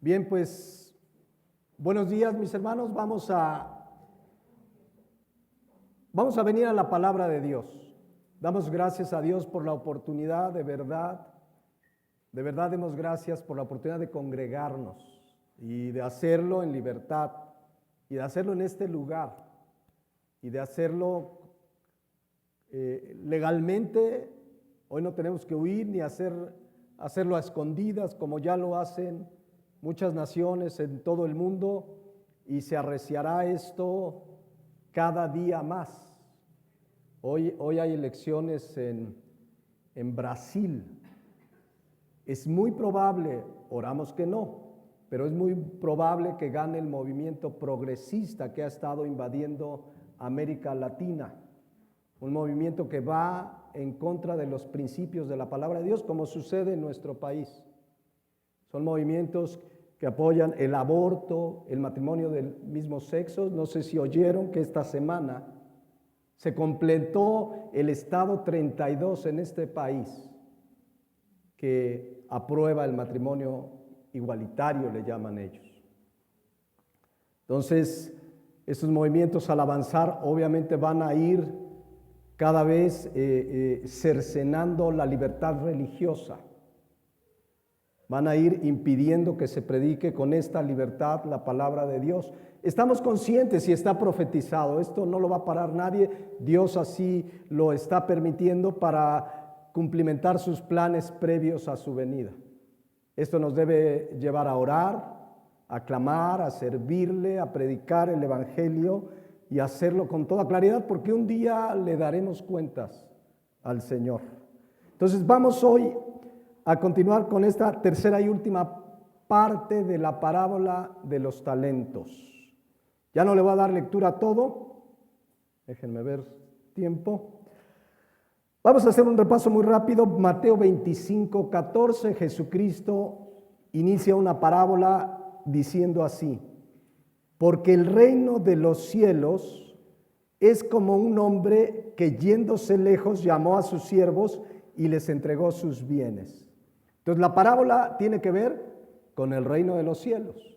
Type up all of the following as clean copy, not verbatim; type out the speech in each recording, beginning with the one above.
Bien, pues, buenos días, mis hermanos. Vamos a venir a la palabra de Dios. Damos gracias a Dios por la oportunidad, de verdad demos gracias por la oportunidad de congregarnos y de hacerlo en libertad y de hacerlo en este lugar y de hacerlo legalmente. Hoy no tenemos que huir ni hacerlo a escondidas como ya lo hacen muchas naciones en todo el mundo, y se arreciará esto cada día más. Hoy hay elecciones en Brasil. Es muy probable, oramos que no, pero es muy probable que gane el movimiento progresista que ha estado invadiendo América Latina. Un movimiento que va en contra de los principios de la palabra de Dios, como sucede en nuestro país. Son movimientos que apoyan el aborto, el matrimonio del mismo sexo. No sé si oyeron que esta semana se completó el estado 32 en este país que aprueba el matrimonio igualitario, le llaman ellos. Entonces, estos movimientos al avanzar obviamente van a ir cada vez cercenando la libertad religiosa. Van a ir impidiendo que se predique con esta libertad la palabra de Dios. Estamos conscientes y está profetizado. Esto no lo va a parar nadie. Dios así lo está permitiendo para cumplimentar sus planes previos a su venida. Esto nos debe llevar a orar, a clamar, a servirle, a predicar el evangelio y hacerlo con toda claridad, porque un día le daremos cuentas al Señor. Entonces vamos hoy a continuar con esta tercera y última parte de la parábola de los talentos. Ya no le voy a dar lectura a todo, déjenme ver tiempo. Vamos a hacer un repaso muy rápido. Mateo 25:14, Jesucristo inicia una parábola diciendo así: porque el reino de los cielos es como un hombre que yéndose lejos llamó a sus siervos y les entregó sus bienes. Entonces la parábola tiene que ver con el reino de los cielos.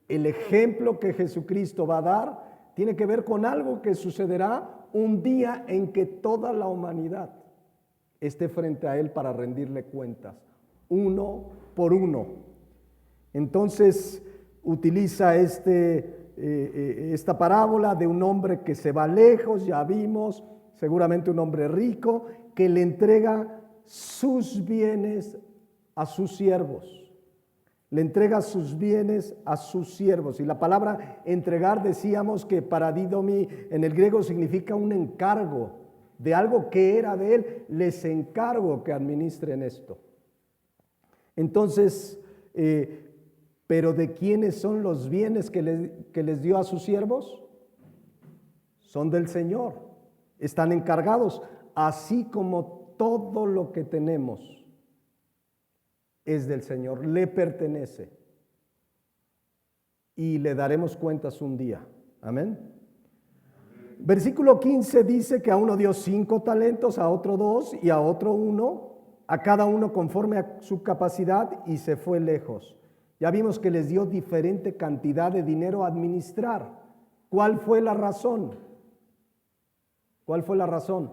El ejemplo que Jesucristo va a dar tiene que ver con algo que sucederá un día en que toda la humanidad esté frente a Él para rendirle cuentas, uno por uno. Entonces utiliza esta parábola de un hombre que se va lejos, ya vimos, seguramente un hombre rico, que le entrega sus bienes a sus siervos. Le entrega sus bienes a sus siervos. Y la palabra entregar, decíamos que paradidomi en el griego significa un encargo de algo que era de él. Les encargo que administren esto. Entonces, ¿pero de quiénes son los bienes que les dio a sus siervos? Son del Señor. Están encargados, así como todo lo que tenemos es del Señor, le pertenece. Y le daremos cuentas un día. Amén. Versículo 15 dice que a uno dio 5 talentos, a otro 2 y a otro 1, a cada uno conforme a su capacidad, y se fue lejos. Ya vimos que les dio diferente cantidad de dinero a administrar. ¿Cuál fue la razón? ¿Cuál fue la razón?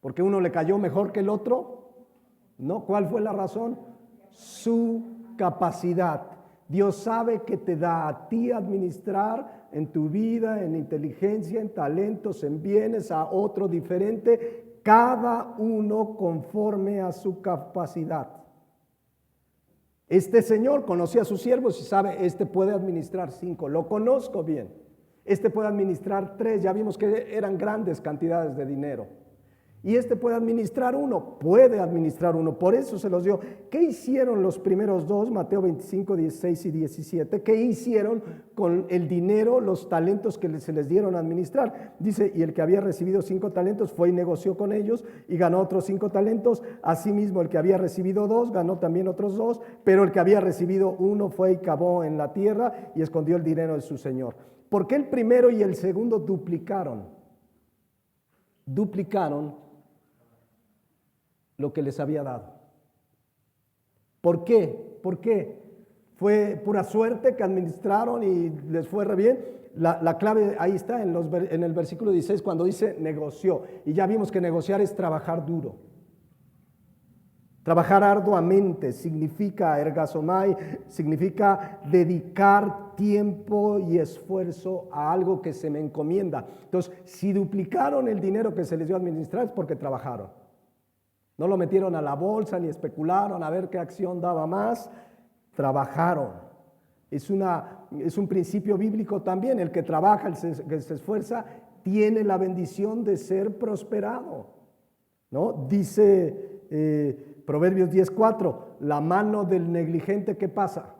¿Porque uno le cayó mejor que el otro? No, ¿cuál fue la razón? Su capacidad. Dios sabe que te da a ti administrar en tu vida, en inteligencia, en talentos, en bienes, a otro diferente, cada uno conforme a su capacidad. Este señor conocía a sus siervos y sabe, este puede administrar 5, lo conozco bien. Este puede administrar 3, ya vimos que eran grandes cantidades de dinero. Y este puede administrar 1, por eso se los dio. ¿Qué hicieron los primeros 2? Mateo 25, 16 y 17. ¿Qué hicieron con el dinero, los talentos que se les dieron a administrar? Dice, y el que había recibido 5 talentos fue y negoció con ellos y ganó otros 5 talentos. Asimismo, el que había recibido 2 ganó también otros 2, pero el que había recibido 1 fue y cavó en la tierra y escondió el dinero de su señor. ¿Por qué el primero y el segundo duplicaron lo que les había dado? ¿Por qué? fue pura suerte que administraron y les fue re bien. La clave ahí está en el versículo 16 cuando dice negoció. Y ya vimos que negociar es trabajar duro. Trabajar arduamente significa ergazomai, significa dedicar tiempo y esfuerzo a algo que se me encomienda. Entonces, si duplicaron el dinero que se les dio a administrar es porque trabajaron. No lo metieron a la bolsa ni especularon a ver qué acción daba más. Trabajaron. Es un principio bíblico también. El que trabaja, el que se esfuerza, tiene la bendición de ser prosperado, ¿no? Dice Proverbios 10:4, la mano del negligente, ¿qué pasa?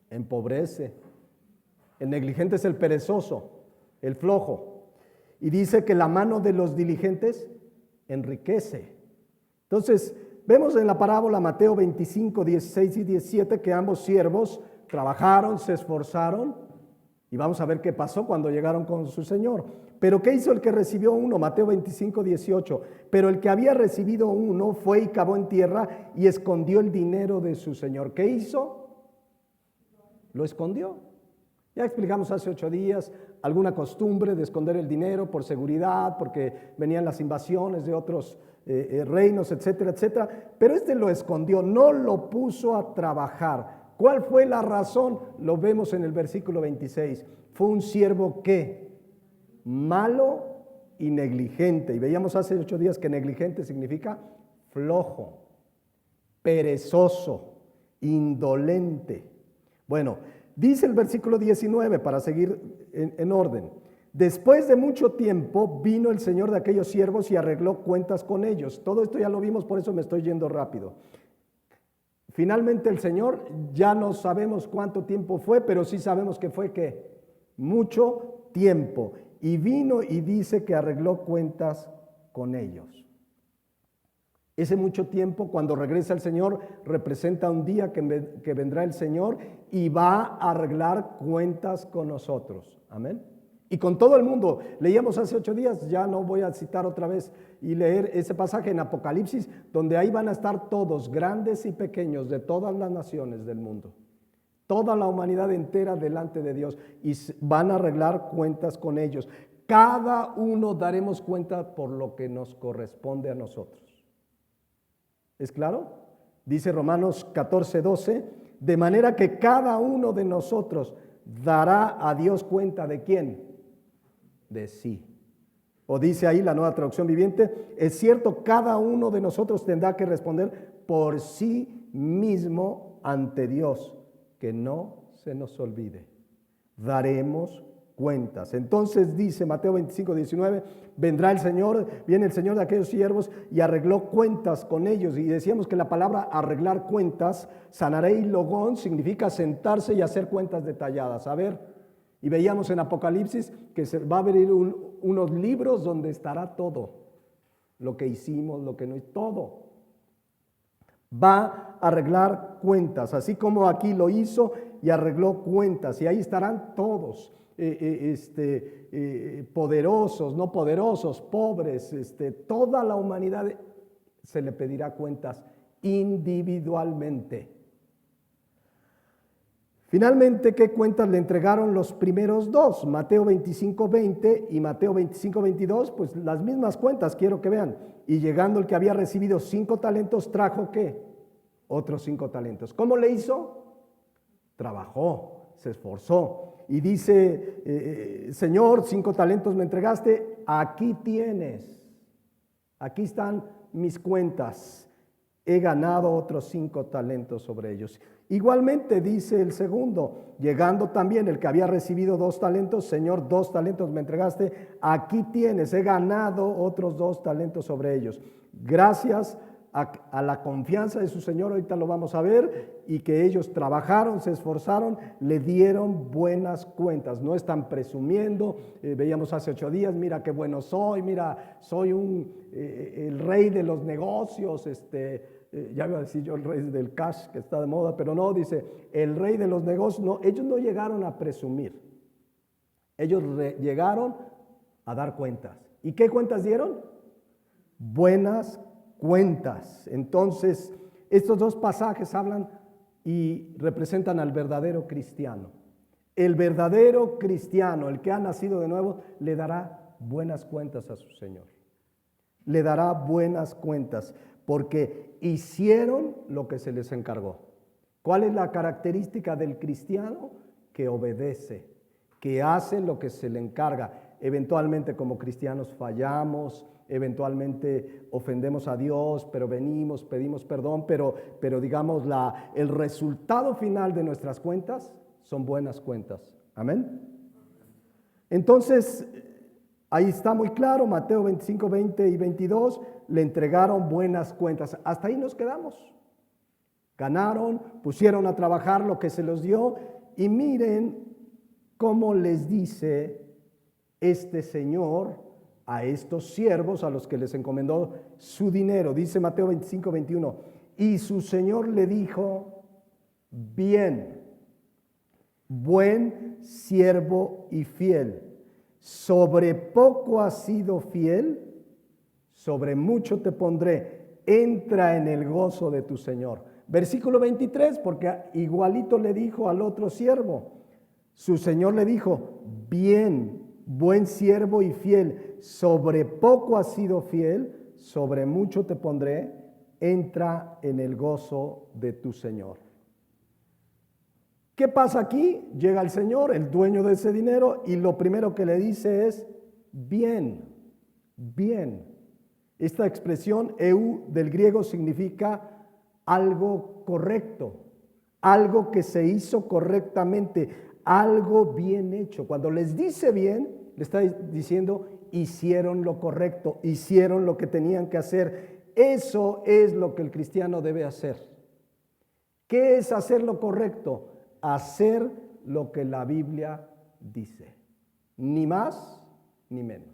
Empobrece. El negligente es el perezoso, el flojo. Y dice que la mano de los diligentes enriquece. Entonces, vemos en la parábola Mateo 25, 16 y 17 que ambos siervos trabajaron, se esforzaron y vamos a ver qué pasó cuando llegaron con su señor. Pero ¿qué hizo el que recibió uno? Mateo 25, 18. Pero el que había recibido uno fue y cavó en tierra y escondió el dinero de su señor. ¿Qué hizo? Lo escondió. Ya explicamos hace 8 días alguna costumbre de esconder el dinero por seguridad, porque venían las invasiones de otros reinos, etcétera, etcétera. Pero este lo escondió, no lo puso a trabajar. ¿Cuál fue la razón? Lo vemos en el versículo 26. Fue un siervo que malo y negligente. Y veíamos hace 8 días que negligente significa flojo, perezoso, indolente. Bueno, dice el versículo 19 para seguir en orden. Después de mucho tiempo vino el señor de aquellos siervos y arregló cuentas con ellos. Todo esto ya lo vimos, por eso me estoy yendo rápido. Finalmente el Señor, ya no sabemos cuánto tiempo fue, pero sí sabemos que fue que mucho tiempo. Y vino y dice que arregló cuentas con ellos. Ese mucho tiempo, cuando regresa el Señor, representa un día que vendrá el Señor y va a arreglar cuentas con nosotros. Amén. Y con todo el mundo. Leíamos hace 8 días, ya no voy a citar otra vez y leer ese pasaje en Apocalipsis, donde ahí van a estar todos, grandes y pequeños, de todas las naciones del mundo. Toda la humanidad entera delante de Dios y van a arreglar cuentas con ellos. Cada uno daremos cuenta por lo que nos corresponde a nosotros. ¿Es claro? Dice Romanos 14:12, de manera que cada uno de nosotros dará a Dios cuenta ¿de quién? De sí. O dice ahí la Nueva Traducción Viviente, es cierto, cada uno de nosotros tendrá que responder por sí mismo ante Dios, que no se nos olvide. Daremos cuentas. Entonces dice Mateo 25, 19, vendrá el Señor, viene el Señor de aquellos siervos y arregló cuentas con ellos. Y decíamos que la palabra arreglar cuentas, sanarei logón, significa sentarse y hacer cuentas detalladas. A ver, y veíamos en Apocalipsis que se va a abrir unos libros donde estará todo, lo que hicimos, lo que no, todo. Va a arreglar cuentas, así como aquí lo hizo y arregló cuentas, y ahí estarán todos, poderosos, no poderosos, pobres, toda la humanidad se le pedirá cuentas individualmente. Finalmente, ¿qué cuentas le entregaron los primeros dos? Mateo 25:20 y Mateo 25:22, pues las mismas cuentas, quiero que vean. Y llegando el que había recibido 5 talentos, trajo ¿qué? Otros 5 talentos. ¿Cómo le hizo? Trabajó, se esforzó. Y dice, Señor, 5 talentos me entregaste, aquí tienes. Aquí están mis cuentas. He ganado otros 5 talentos sobre ellos. Igualmente dice el segundo, llegando también el que había recibido 2 talentos, Señor, 2 talentos me entregaste, aquí tienes, he ganado otros 2 talentos sobre ellos. Gracias a la confianza de su Señor, ahorita lo vamos a ver, y que ellos trabajaron, se esforzaron, le dieron buenas cuentas. No están presumiendo, veíamos hace 8 días, mira qué bueno soy, mira, soy el rey de los negocios, ya iba a decir yo el rey del cash que está de moda, pero no, dice el rey de los negocios. No, ellos no llegaron a presumir, ellos llegaron a dar cuentas. ¿Y qué cuentas dieron? Buenas cuentas. Entonces, estos 2 pasajes hablan y representan al verdadero cristiano. El verdadero cristiano, el que ha nacido de nuevo, le dará buenas cuentas a su Señor. Le dará buenas cuentas porque hicieron lo que se les encargó. ¿Cuál es la característica del cristiano? Que obedece, que hace lo que se le encarga. Eventualmente como cristianos fallamos, eventualmente ofendemos a Dios, pero venimos, pedimos perdón, pero digamos el resultado final de nuestras cuentas son buenas cuentas. Amén. Entonces, ahí está muy claro, Mateo 25, 20 y 22, le entregaron buenas cuentas. Hasta ahí nos quedamos. Ganaron, pusieron a trabajar lo que se los dio y miren cómo les dice este Señor a estos siervos a los que les encomendó su dinero. Dice Mateo 25, 21, y su Señor le dijo, bien, buen siervo y fiel, sobre poco has sido fiel, sobre mucho te pondré, entra en el gozo de tu Señor. Versículo 23, porque igualito le dijo al otro siervo, su Señor le dijo, bien, buen siervo y fiel, sobre poco has sido fiel, sobre mucho te pondré, entra en el gozo de tu Señor. ¿Qué pasa aquí? Llega el Señor, el dueño de ese dinero, y lo primero que le dice es, bien, bien. Esta expresión, eu, del griego, significa algo correcto, algo que se hizo correctamente, algo bien hecho. Cuando les dice bien, le está diciendo, hicieron lo correcto, hicieron lo que tenían que hacer. Eso es lo que el cristiano debe hacer. ¿Qué es hacer lo correcto? Hacer lo que la Biblia dice, ni más ni menos.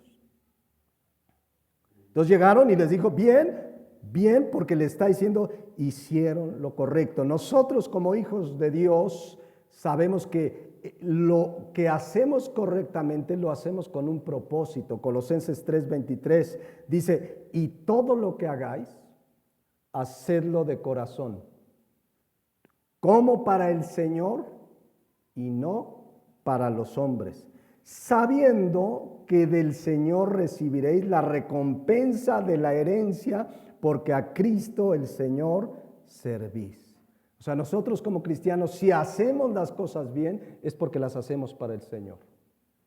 Entonces llegaron y les dijo, bien, bien, porque le está diciendo, hicieron lo correcto. Nosotros como hijos de Dios sabemos que lo que hacemos correctamente lo hacemos con un propósito. Colosenses 3:23 dice, y todo lo que hagáis, hacedlo de corazón, como para el Señor y no para los hombres, sabiendo que del Señor recibiréis la recompensa de la herencia, porque a Cristo el Señor servís. O sea, nosotros como cristianos, si hacemos las cosas bien, es porque las hacemos para el Señor.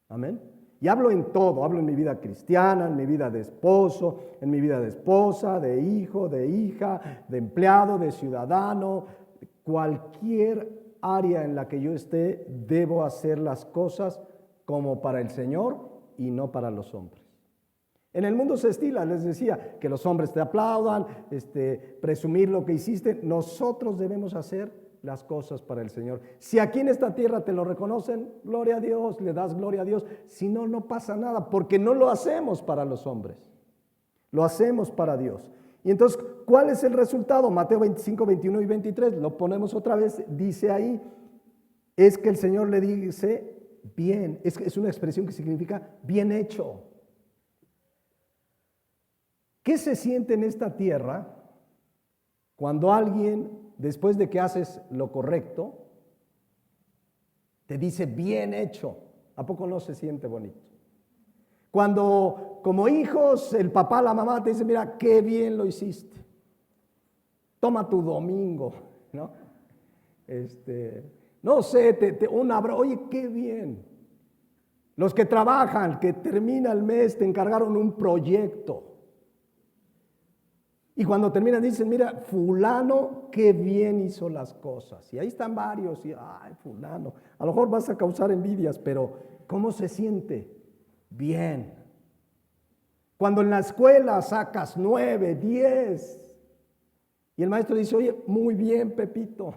Amén. Y hablo en todo, hablo en mi vida cristiana, en mi vida de esposo, en mi vida de esposa, de hijo, de hija, de empleado, de ciudadano. Cualquier área en la que yo esté, debo hacer las cosas como para el Señor y no para los hombres. En el mundo se estila, les decía, que los hombres te aplaudan, presumir lo que hiciste. Nosotros debemos hacer las cosas para el Señor. Si aquí en esta tierra te lo reconocen, gloria a Dios, le das gloria a Dios. Si no, no pasa nada, porque no lo hacemos para los hombres, lo hacemos para Dios. Y entonces, ¿cuál es el resultado? Mateo 25, 21 y 23, lo ponemos otra vez, dice ahí, es que el Señor le dice, bien, es una expresión que significa bien hecho. ¿Qué se siente en esta tierra cuando alguien, después de que haces lo correcto, te dice bien hecho? ¿A poco no se siente bonito? Cuando como hijos el papá, la mamá te dice, mira, qué bien lo hiciste. Toma tu domingo, ¿no? No sé, un abrazo, oye, qué bien. Los que trabajan, que termina el mes, te encargaron un proyecto. Y cuando terminan dicen, mira, fulano, qué bien hizo las cosas. Y ahí están varios, y ay, fulano. A lo mejor vas a causar envidias, pero ¿cómo se siente? Bien. Cuando en la escuela sacas 9, 10, y el maestro dice, oye, muy bien, Pepito.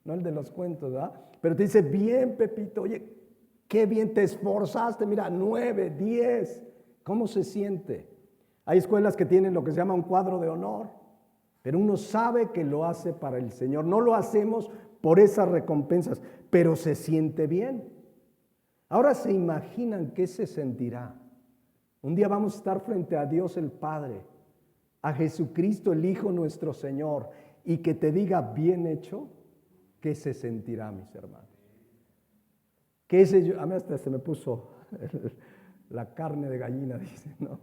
No el de los cuentos, ¿verdad? Pero te dice, bien, Pepito, oye, qué bien te esforzaste, mira, 9, 10. ¿Cómo se siente? Hay escuelas que tienen lo que se llama un cuadro de honor, pero uno sabe que lo hace para el Señor. No lo hacemos por esas recompensas, pero se siente bien. Ahora se imaginan qué se sentirá. Un día vamos a estar frente a Dios el Padre, a Jesucristo el Hijo nuestro Señor, y que te diga bien hecho. ¿qué se sentirá, mis hermanos? ¿Qué sé yo? A mí hasta se me puso la carne de gallina, dice, ¿no?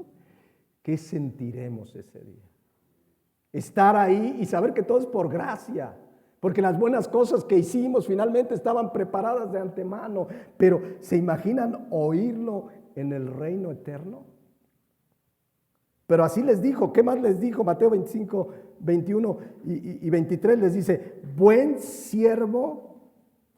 ¿Qué sentiremos ese día? Estar ahí y saber que todo es por gracia, porque las buenas cosas que hicimos finalmente estaban preparadas de antemano, pero ¿se imaginan oírlo en el reino eterno? Pero así les dijo, ¿qué más les dijo? Mateo 25, 21 y 23 les dice, buen siervo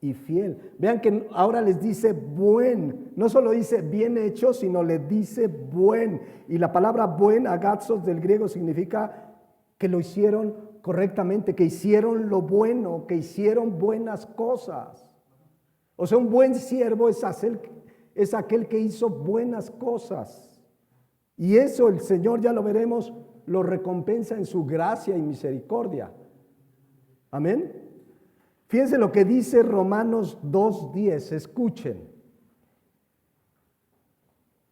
y fiel. Vean que ahora les dice buen, no solo dice bien hecho, sino le dice buen. Y la palabra buen, agazos del griego, significa que lo hicieron correctamente, que hicieron lo bueno, que hicieron buenas cosas. O sea, un buen siervo es aquel que hizo buenas cosas. Y eso el Señor, ya lo veremos, lo recompensa en su gracia y misericordia. Amén. Fíjense lo que dice Romanos 2:10, escuchen.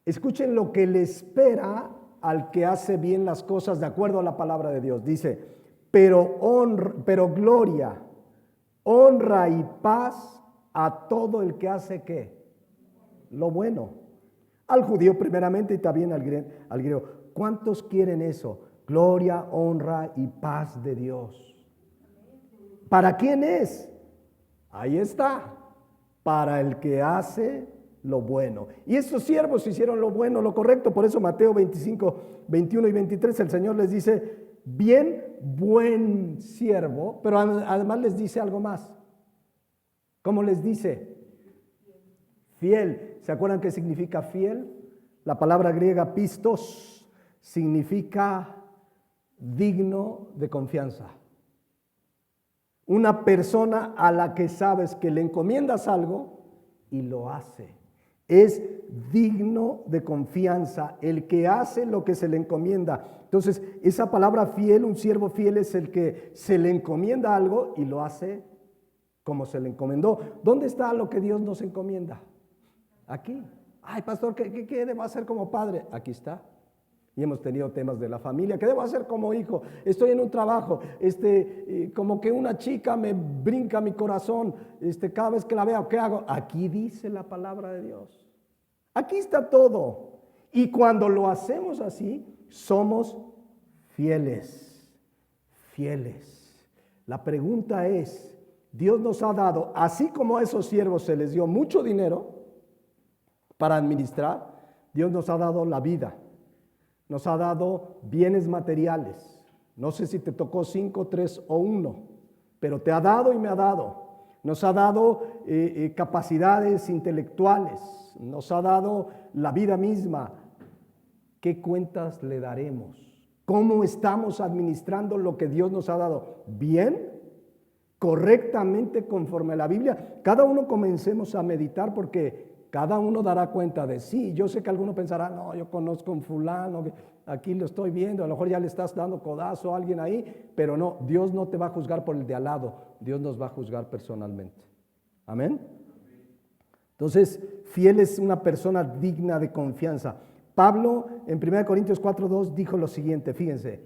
Escuchen lo que le espera al que hace bien las cosas de acuerdo a la palabra de Dios. Dice, pero gloria, honra y paz a todo el que hace ¿qué? Lo bueno. Al judío primeramente y también al griego. ¿Cuántos quieren eso? Gloria, honra y paz de Dios. ¿Para quién es? Ahí está. Para el que hace lo bueno. Y estos siervos hicieron lo bueno, lo correcto. Por eso Mateo 25, 21 y 23 el Señor les dice, bien, buen siervo. Pero además les dice algo más. ¿Cómo les dice? Fiel. ¿Se acuerdan qué significa fiel? La palabra griega pistos significa digno de confianza. Una persona a la que sabes que le encomiendas algo y lo hace. Es digno de confianza, el que hace lo que se le encomienda. Entonces, esa palabra fiel, un siervo fiel es el que se le encomienda algo y lo hace como se le encomendó. ¿Dónde está lo que Dios nos encomienda? Aquí. Ay, pastor, ¿qué debo hacer como padre? Aquí está. Y hemos tenido temas de la familia. ¿Qué debo hacer como hijo? Estoy en un trabajo. Como que una chica me brinca mi corazón. Cada vez que la veo, ¿qué hago? Aquí dice la palabra de Dios. Aquí está todo. Y cuando lo hacemos así, somos fieles. Fieles. La pregunta es, Dios nos ha dado, así como a esos siervos se les dio mucho dinero para administrar, Dios nos ha dado la vida, nos ha dado bienes materiales. No sé si te tocó 5, 3 o 1, pero te ha dado y me ha dado. Nos ha dado capacidades intelectuales, nos ha dado la vida misma. ¿Qué cuentas le daremos? ¿Cómo estamos administrando lo que Dios nos ha dado? ¿Bien? ¿Correctamente conforme a la Biblia? Cada uno comencemos a meditar porque cada uno dará cuenta de sí. Yo sé que alguno pensará, no, yo conozco a un fulano, aquí lo estoy viendo, a lo mejor ya le estás dando codazo a alguien ahí, pero no, Dios no te va a juzgar por el de al lado, Dios nos va a juzgar personalmente. Amén. Entonces, fiel es una persona digna de confianza. Pablo en 1 Corintios 4:2 dijo lo siguiente, fíjense,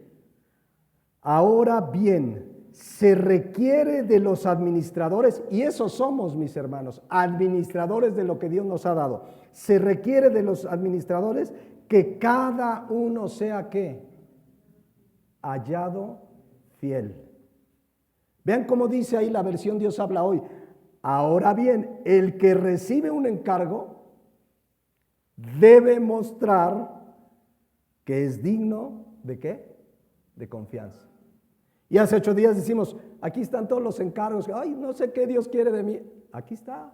ahora bien, se requiere de los administradores, y esos somos, mis hermanos, administradores de lo que Dios nos ha dado. Se requiere de los administradores que cada uno sea ¿qué? Hallado fiel. Vean cómo dice ahí la versión Dios habla hoy. Ahora bien, el que recibe un encargo debe mostrar que es digno ¿de qué? De confianza. Y hace 8 días decimos, aquí están todos los encargos. Ay, no sé qué Dios quiere de mí. Aquí está.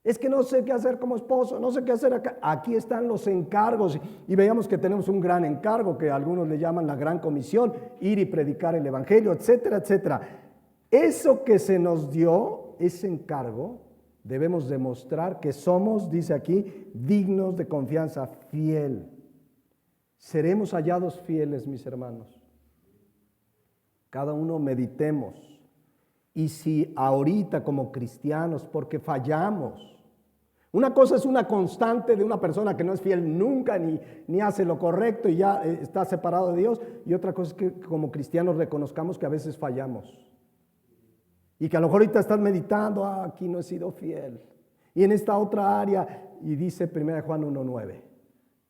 Es que no sé qué hacer como esposo, no sé qué hacer acá. Aquí están los encargos. Y veíamos que tenemos un gran encargo, que algunos le llaman la gran comisión, ir y predicar el evangelio, etcétera, etcétera. Eso que se nos dio, ese encargo, debemos demostrar que somos, dice aquí, dignos de confianza, fiel. Seremos hallados fieles, mis hermanos. Cada uno meditemos. Y si ahorita como cristianos, porque fallamos, una cosa es una constante de una persona que no es fiel nunca ni hace lo correcto y ya está separado de Dios, y otra cosa es que como cristianos reconozcamos que a veces fallamos. Y que a lo mejor ahorita estás meditando, aquí no he sido fiel. Y en esta otra área, y dice 1 Juan 1:9,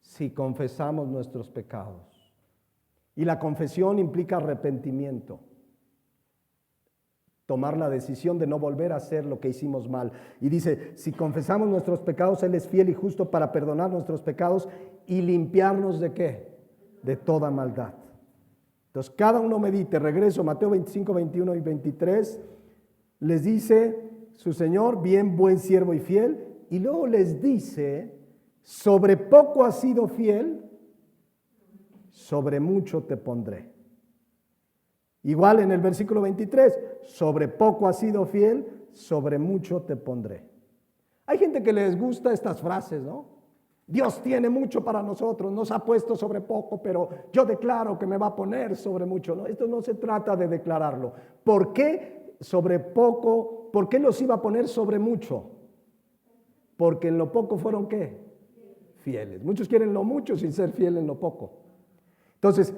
si confesamos nuestros pecados. Y la confesión implica arrepentimiento. Tomar la decisión de no volver a hacer lo que hicimos mal. Y dice, si confesamos nuestros pecados, Él es fiel y justo para perdonar nuestros pecados y limpiarnos ¿de qué? De toda maldad. Entonces, cada uno medite. Regreso, Mateo 25, 21 y 23. Les dice su Señor, bien, buen siervo y fiel. Y luego les dice, sobre poco has sido fiel, sobre mucho te pondré. Igual en el versículo 23, sobre poco has sido fiel, sobre mucho te pondré. Hay gente que les gusta estas frases, ¿no? Dios tiene mucho para nosotros, nos ha puesto sobre poco, pero yo declaro que me va a poner sobre mucho. No, esto no se trata de declararlo. ¿Por qué sobre poco? ¿Por qué los iba a poner sobre mucho? Porque en lo poco fueron ¿qué? Fieles. Muchos quieren lo mucho sin ser fiel en lo poco. Entonces,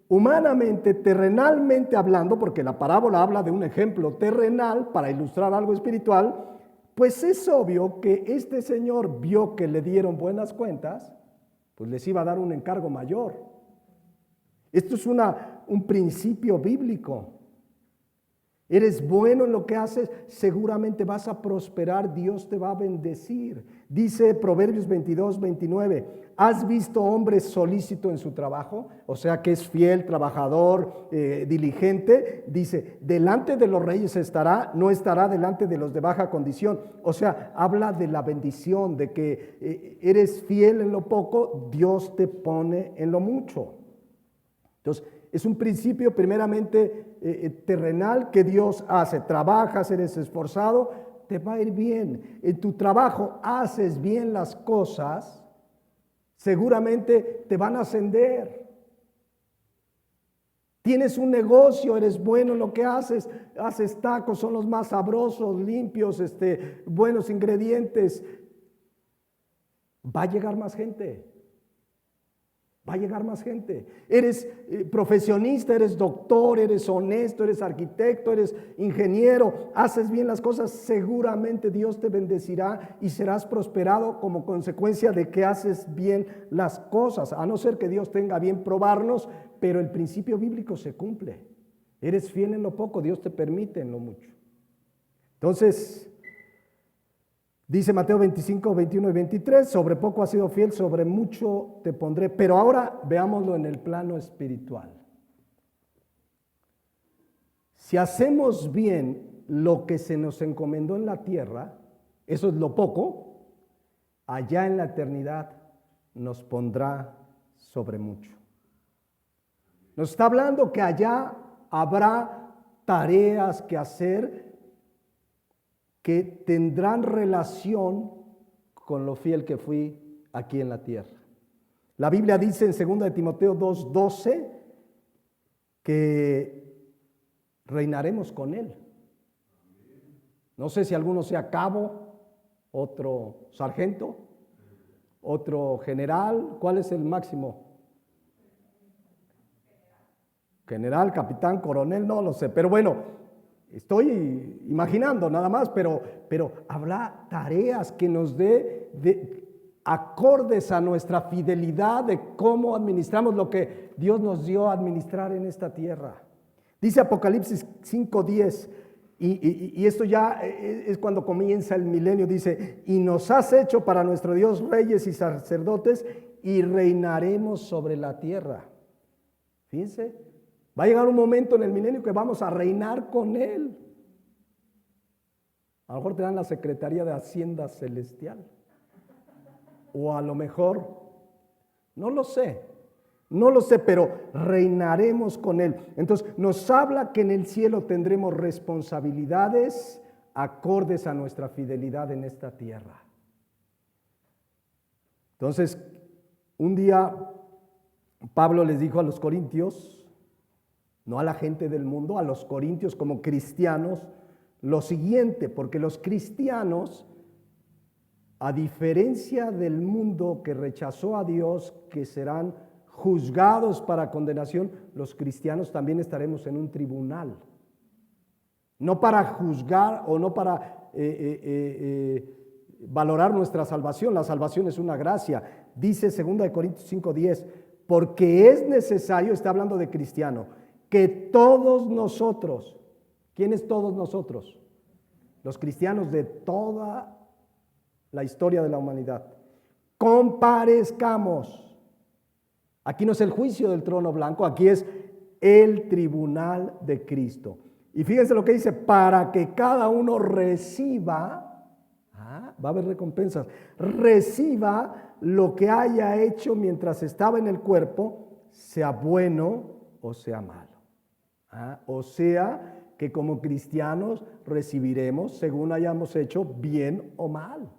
humanamente, terrenalmente hablando, porque la parábola habla de un ejemplo terrenal para ilustrar algo espiritual, pues es obvio que este señor vio que le dieron buenas cuentas, pues les iba a dar un encargo mayor. Esto es un principio bíblico. Eres bueno en lo que haces, seguramente vas a prosperar, Dios te va a bendecir. Dice Proverbios 22, 29, ¿has visto hombre solícito en su trabajo? O sea que es fiel, trabajador, diligente. Dice, delante de los reyes estará, no estará delante de los de baja condición. O sea, habla de la bendición, de que eres fiel en lo poco, Dios te pone en lo mucho. Entonces, es un principio primeramente terrenal que Dios hace. Trabajas, eres esforzado, te va a ir bien. En tu trabajo haces bien las cosas, seguramente te van a ascender. Tienes un negocio, eres bueno en lo que haces tacos, son los más sabrosos, limpios, buenos ingredientes. Va a llegar más gente. Va a llegar más gente. Eres profesionista, eres doctor, eres honesto, eres arquitecto, eres ingeniero, haces bien las cosas, seguramente Dios te bendecirá y serás prosperado como consecuencia de que haces bien las cosas, a no ser que Dios tenga bien probarnos, pero el principio bíblico se cumple. Eres fiel en lo poco, Dios te permite en lo mucho. Entonces, dice Mateo 25, 21 y 23, sobre poco has sido fiel, sobre mucho te pondré. Pero ahora veámoslo en el plano espiritual. Si hacemos bien lo que se nos encomendó en la tierra, eso es lo poco, allá en la eternidad nos pondrá sobre mucho. Nos está hablando que allá habrá tareas que hacer que tendrán relación con lo fiel que fui aquí en la tierra. La Biblia dice en 2 Timoteo 2:12 que reinaremos con Él. No sé si alguno sea cabo, otro sargento, otro general. ¿Cuál es el máximo? General, capitán, coronel, no lo sé. Pero bueno, estoy imaginando nada más, pero habrá tareas que nos dé acordes a nuestra fidelidad de cómo administramos lo que Dios nos dio a administrar en esta tierra. Dice Apocalipsis 5:10, y esto ya es cuando comienza el milenio, dice, y nos has hecho para nuestro Dios reyes y sacerdotes y reinaremos sobre la tierra. Fíjense, va a llegar un momento en el milenio que vamos a reinar con Él. A lo mejor te dan la Secretaría de Hacienda Celestial. O a lo mejor, no lo sé, pero reinaremos con Él. Entonces nos habla que en el cielo tendremos responsabilidades acordes a nuestra fidelidad en esta tierra. Entonces, un día Pablo les dijo a los corintios, no a la gente del mundo, a los corintios como cristianos, lo siguiente, porque los cristianos, a diferencia del mundo que rechazó a Dios, que serán juzgados para condenación, los cristianos también estaremos en un tribunal. No para juzgar o no para valorar nuestra salvación. La salvación es una gracia. Dice 2 Corintios 5:10, porque es necesario, está hablando de cristiano, que todos nosotros, ¿quiénes todos nosotros? Los cristianos de toda la historia de la humanidad, comparezcamos. Aquí no es el juicio del trono blanco, aquí es el tribunal de Cristo. Y fíjense lo que dice, para que cada uno reciba, va a haber recompensas, reciba lo que haya hecho mientras estaba en el cuerpo, sea bueno o sea malo. O sea que como cristianos recibiremos según hayamos hecho bien o mal.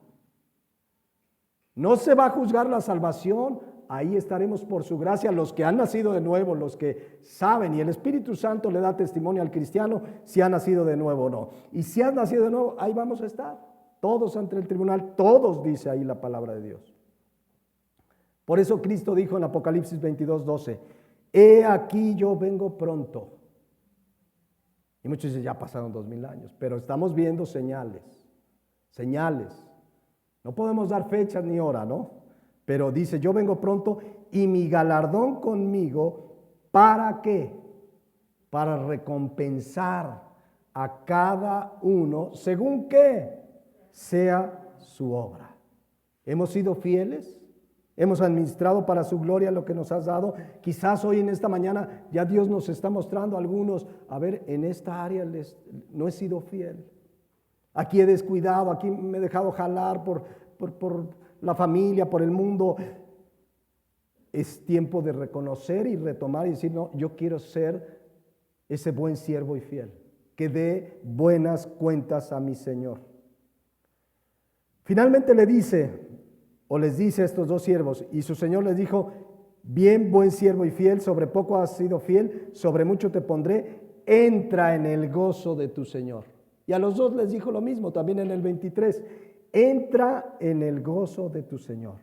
No se va a juzgar la salvación, ahí estaremos por su gracia, los que han nacido de nuevo, los que saben, y el Espíritu Santo le da testimonio al cristiano si ha nacido de nuevo o no. Y si has nacido de nuevo, ahí vamos a estar, todos ante el tribunal, todos, dice ahí la palabra de Dios. Por eso Cristo dijo en Apocalipsis 22:12, he aquí yo vengo pronto. Y muchos dicen, ya pasaron 2000 años, pero estamos viendo señales. No podemos dar fechas ni hora, ¿no? Pero dice, yo vengo pronto y mi galardón conmigo, ¿para qué? Para recompensar a cada uno, según que sea su obra. ¿Hemos sido fieles? ¿Hemos administrado para su gloria lo que nos has dado? Quizás hoy en esta mañana ya Dios nos está mostrando a algunos, a ver, en esta área no he sido fiel. Aquí he descuidado, aquí me he dejado jalar por la familia, por el mundo. Es tiempo de reconocer y retomar y decir, no, yo quiero ser ese buen siervo y fiel, que dé buenas cuentas a mi Señor. Finalmente les dice a estos dos siervos, y su Señor les dijo, bien, buen siervo y fiel, sobre poco has sido fiel, sobre mucho te pondré, entra en el gozo de tu Señor. Y a los dos les dijo lo mismo, también en el 23, entra en el gozo de tu Señor.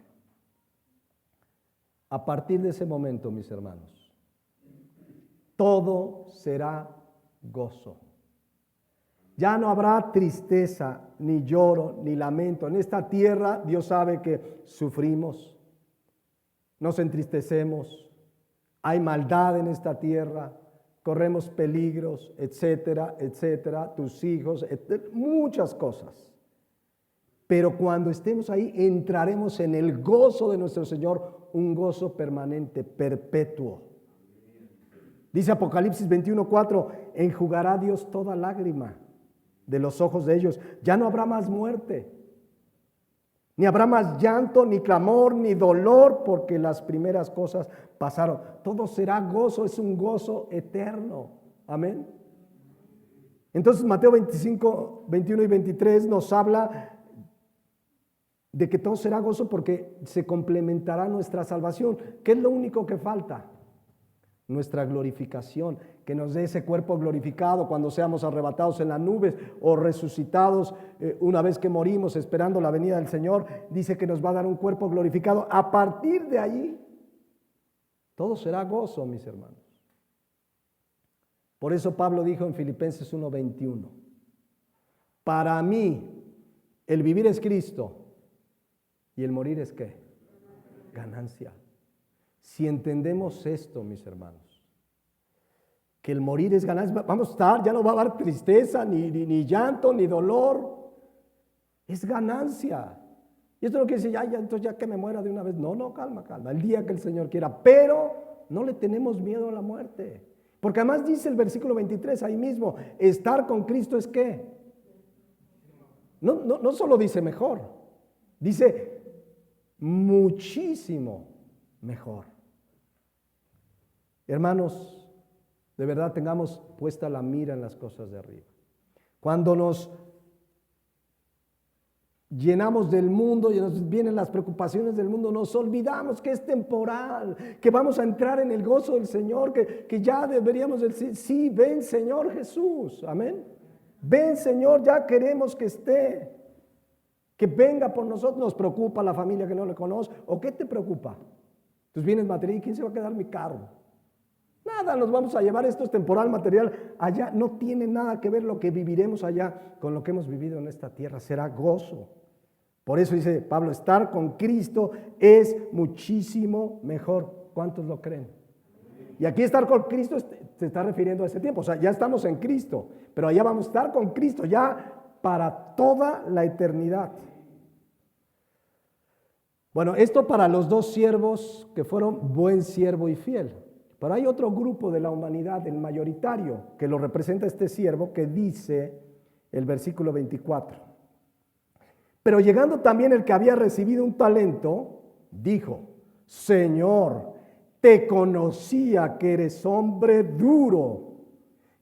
A partir de ese momento, mis hermanos, todo será gozo. Ya no habrá tristeza, ni lloro, ni lamento. En esta tierra Dios sabe que sufrimos, nos entristecemos, hay maldad en esta tierra, corremos peligros, etcétera, etcétera, tus hijos, muchas cosas. Pero cuando estemos ahí, entraremos en el gozo de nuestro Señor, un gozo permanente, perpetuo. Dice Apocalipsis 21:4, enjugará Dios toda lágrima de los ojos de ellos. Ya no habrá más muerte, ni habrá más llanto, ni clamor, ni dolor, porque las primeras cosas pasaron. Todo será gozo, es un gozo eterno. Amén. Entonces Mateo 25, 21 y 23 nos habla de que todo será gozo porque se complementará nuestra salvación. ¿Qué es lo único que falta? Nuestra glorificación, que nos dé ese cuerpo glorificado cuando seamos arrebatados en las nubes o resucitados una vez que morimos esperando la venida del Señor. Dice que nos va a dar un cuerpo glorificado. A partir de allí, todo será gozo, mis hermanos. Por eso Pablo dijo en Filipenses 1:21, para mí el vivir es Cristo y el morir es ¿qué? Ganancia. Si entendemos esto, mis hermanos, que el morir es ganancia, vamos a estar, ya no va a haber tristeza, ni llanto, ni dolor, es ganancia. Y esto no quiere decir, ya, entonces ya que me muera de una vez. No, calma, el día que el Señor quiera, pero no le tenemos miedo a la muerte, porque además dice el versículo 23 ahí mismo, estar con Cristo es ¿qué? No solo dice mejor, dice muchísimo mejor. Hermanos, de verdad tengamos puesta la mira en las cosas de arriba. Cuando nos llenamos del mundo y nos vienen las preocupaciones del mundo, nos olvidamos que es temporal, que vamos a entrar en el gozo del Señor, que ya deberíamos decir, sí, ven Señor Jesús, amén. Ven Señor, ya queremos que esté, que venga por nosotros. Nos preocupa la familia que no le conoce, ¿o qué te preocupa? Tus bienes materiales, ¿quién se va a quedar mi carro? Nada, nos vamos a llevar, esto es temporal, material. Allá no tiene nada que ver lo que viviremos allá con lo que hemos vivido en esta tierra. Será gozo. Por eso dice Pablo, estar con Cristo es muchísimo mejor. ¿Cuántos lo creen? Y aquí estar con Cristo se está refiriendo a ese tiempo. O sea, ya estamos en Cristo, pero allá vamos a estar con Cristo ya para toda la eternidad. Bueno, esto para los dos siervos que fueron buen siervo y fiel. Pero hay otro grupo de la humanidad, el mayoritario, que lo representa este siervo, que dice el versículo 24. Pero llegando también el que había recibido un talento, dijo, Señor, te conocía que eres hombre duro,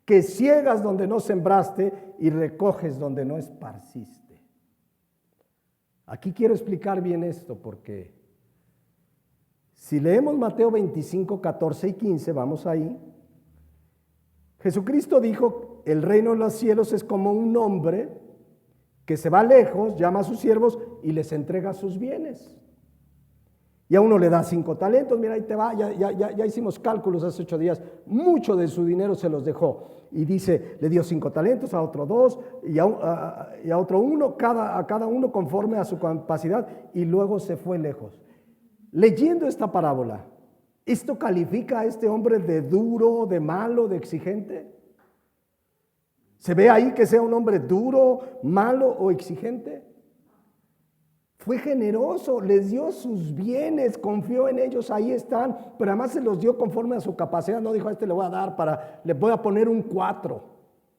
que ciegas donde no sembraste y recoges donde no esparciste. Aquí quiero explicar bien esto porque si leemos Mateo 25, 14 y 15, vamos ahí. Jesucristo dijo, el reino de los cielos es como un hombre que se va lejos, llama a sus siervos y les entrega sus bienes. Y a uno le da 5 talentos, mira, ahí te va, ya hicimos cálculos hace 8 días, mucho de su dinero se los dejó. Y dice, le dio 5 talentos, a otro 2 y a otro 1, a cada uno conforme a su capacidad, y luego se fue lejos. Leyendo esta parábola, ¿esto califica a este hombre de duro, de malo, de exigente? ¿Se ve ahí que sea un hombre duro, malo o exigente? Fue generoso, les dio sus bienes, confió en ellos, ahí están, pero además se los dio conforme a su capacidad. No dijo, a este le voy a dar le voy a poner un 4.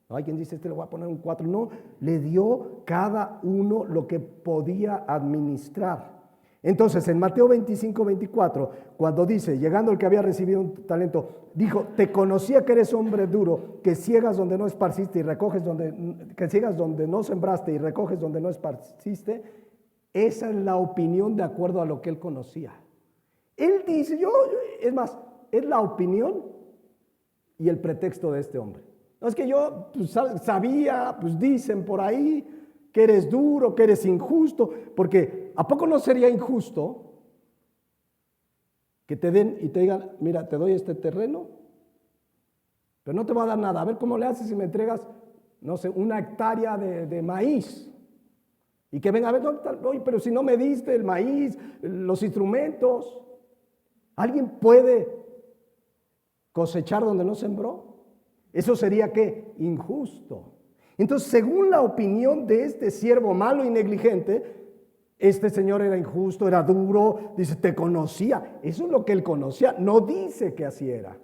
No, hay quien dice, este le voy a poner un 4. No, le dio cada uno lo que podía administrar. Entonces, en Mateo 25, 24, cuando dice, llegando el que había recibido un talento, dijo, te conocía que eres hombre duro, que ciegas donde no esparciste y recoges que ciegas donde no sembraste y recoges donde no esparciste. Esa es la opinión de acuerdo a lo que él conocía. Él dice, es más, es la opinión y el pretexto de este hombre. No es que yo sabía, pues dicen por ahí que eres duro, que eres injusto, porque ¿a poco no sería injusto que te den y te digan, mira, te doy este terreno, pero no te voy a dar nada? A ver cómo le haces si me entregas, no sé, 1 hectárea de maíz. Y que venga a ver, oye, pero si no me diste el maíz, los instrumentos, ¿alguien puede cosechar donde no sembró? Eso sería ¿qué? Injusto. Entonces, según la opinión de este siervo malo y negligente, este señor era injusto, era duro, dice, te conocía. Eso es lo que él conocía, no dice que así era.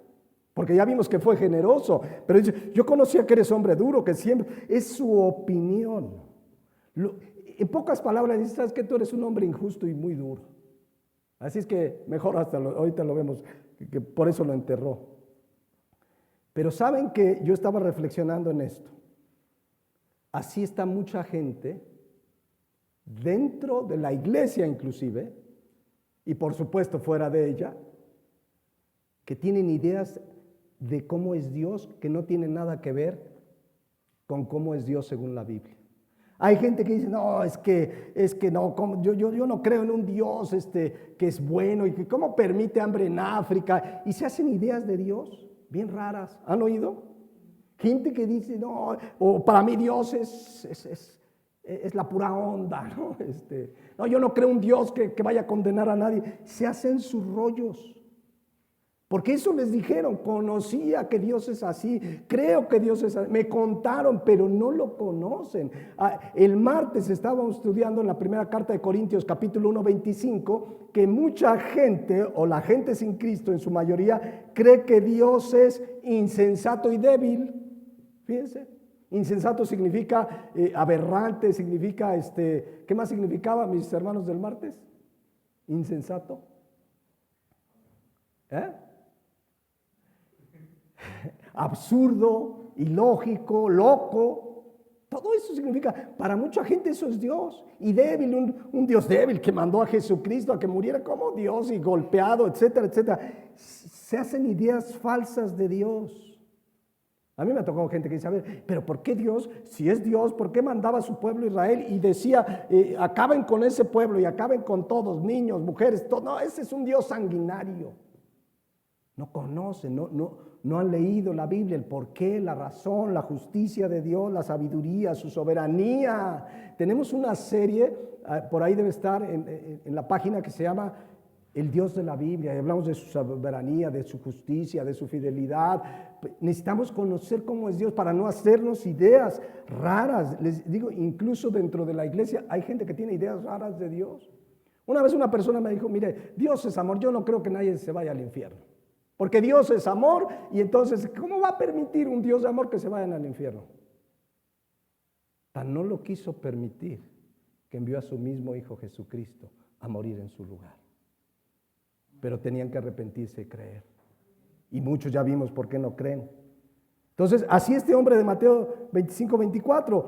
Porque ya vimos que fue generoso, pero dice, yo conocía que eres hombre duro, que siempre, es su opinión. En pocas palabras, dice, sabes que tú eres un hombre injusto y muy duro. Así es que mejor ahorita lo vemos, que por eso lo enterró. Pero saben que yo estaba reflexionando en esto. Así está mucha gente dentro de la iglesia inclusive, y por supuesto fuera de ella, que tienen ideas de cómo es Dios que no tienen nada que ver con cómo es Dios según la Biblia. Hay gente que dice, no, es que no, yo no creo en un Dios que es bueno y que cómo permite hambre en África, y se hacen ideas de Dios bien raras. ¿Han oído? Gente que dice, no, o para mí Dios es la pura onda, ¿no? No, yo no creo un Dios que vaya a condenar a nadie. Se hacen sus rollos. Porque eso les dijeron, conocía que Dios es así, creo que Dios es así, me contaron, pero no lo conocen. El martes estábamos estudiando en la primera carta de Corintios, capítulo 1, 25, que mucha gente, o la gente sin Cristo en su mayoría, cree que Dios es insensato y débil. Fíjense, insensato significa aberrante, significa, ¿qué más significaba, mis hermanos del martes? Insensato. Absurdo, ilógico, loco. Todo eso significa, para mucha gente eso es Dios. Y débil, un Dios débil que mandó a Jesucristo a que muriera como Dios y golpeado, etcétera, etcétera. Se hacen ideas falsas de Dios. A mí me ha tocado gente que dice, a ver, pero ¿por qué Dios, si es Dios, por qué mandaba a su pueblo Israel y decía, acaben con ese pueblo y acaben con todos, niños, mujeres, todo? No, ese es un Dios sanguinario. No conocen, no han leído la Biblia, el porqué, la razón, la justicia de Dios, la sabiduría, su soberanía. Tenemos una serie, por ahí debe estar en la página, que se llama El Dios de la Biblia. Hablamos de su soberanía, de su justicia, de su fidelidad. Necesitamos conocer cómo es Dios para no hacernos ideas raras. Les digo, incluso dentro de la iglesia hay gente que tiene ideas raras de Dios. Una vez una persona me dijo, mire, Dios es amor, yo no creo que nadie se vaya al infierno. Porque Dios es amor, y entonces, ¿cómo va a permitir un Dios de amor que se vayan al infierno? Tan no lo quiso permitir que envió a su mismo Hijo Jesucristo a morir en su lugar. Pero tenían que arrepentirse y creer. Y muchos ya vimos por qué no creen. Entonces, así este hombre de Mateo 25-24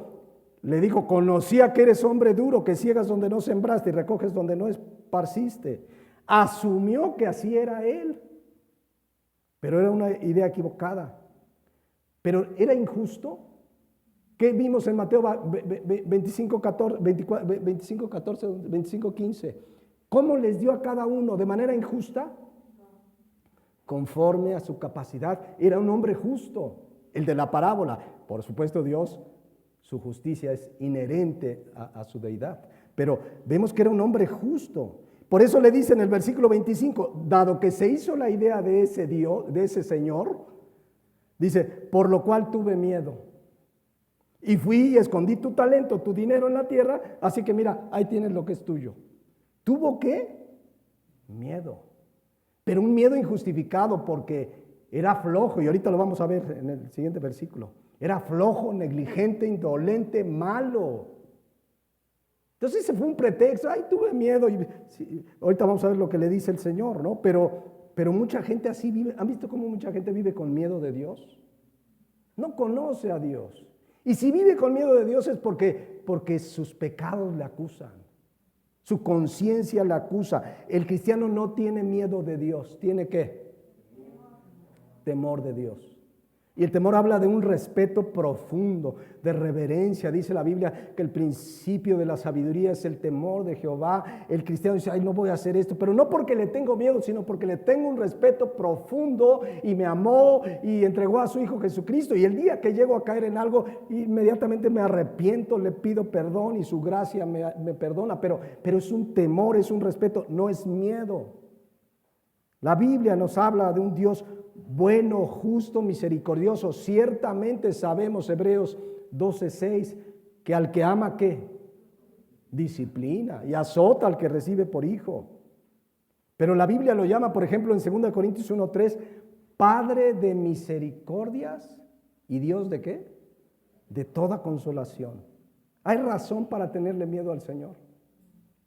le dijo, conocía que eres hombre duro, que ciegas donde no sembraste y recoges donde no esparciste. Asumió que así era él. Pero era una idea equivocada. Pero era injusto. ¿Qué vimos en Mateo 25:15? ¿Cómo les dio a cada uno de manera injusta? Conforme a su capacidad. Era un hombre justo, el de la parábola. Por supuesto, Dios, su justicia es inherente a su deidad. Pero vemos que era un hombre justo. Por eso le dice en el versículo 25, dado que se hizo la idea de ese Dios, de ese Señor, dice, por lo cual tuve miedo. Y fui y escondí tu talento, tu dinero en la tierra, así que mira, ahí tienes lo que es tuyo. ¿Tuvo qué? Miedo. Pero un miedo injustificado porque era flojo, y ahorita lo vamos a ver en el siguiente versículo. Era flojo, negligente, indolente, malo. Entonces ese fue un pretexto, ay, tuve miedo. Y, sí, ahorita vamos a ver lo que le dice el Señor, ¿no? Pero mucha gente así vive. ¿Han visto cómo mucha gente vive con miedo de Dios? No conoce a Dios. Y si vive con miedo de Dios es porque sus pecados le acusan. Su conciencia le acusa. El cristiano no tiene miedo de Dios. ¿Tiene qué? Temor de Dios. Y el temor habla de un respeto profundo, de reverencia. Dice la Biblia que el principio de la sabiduría es el temor de Jehová. El cristiano dice, ay, no voy a hacer esto, pero no porque le tengo miedo, sino porque le tengo un respeto profundo y me amó y entregó a su Hijo Jesucristo. Y el día que llego a caer en algo, inmediatamente me arrepiento, le pido perdón y su gracia me perdona. Pero es un temor, es un respeto, no es miedo. La Biblia nos habla de un Dios bueno, justo, misericordioso. Ciertamente sabemos, Hebreos 12:6, que al que ama, ¿qué? Disciplina y azota al que recibe por hijo. Pero la Biblia lo llama, por ejemplo, en 2 Corintios 1:3, Padre de misericordias y Dios ¿de qué? De toda consolación. ¿Hay razón para tenerle miedo al Señor?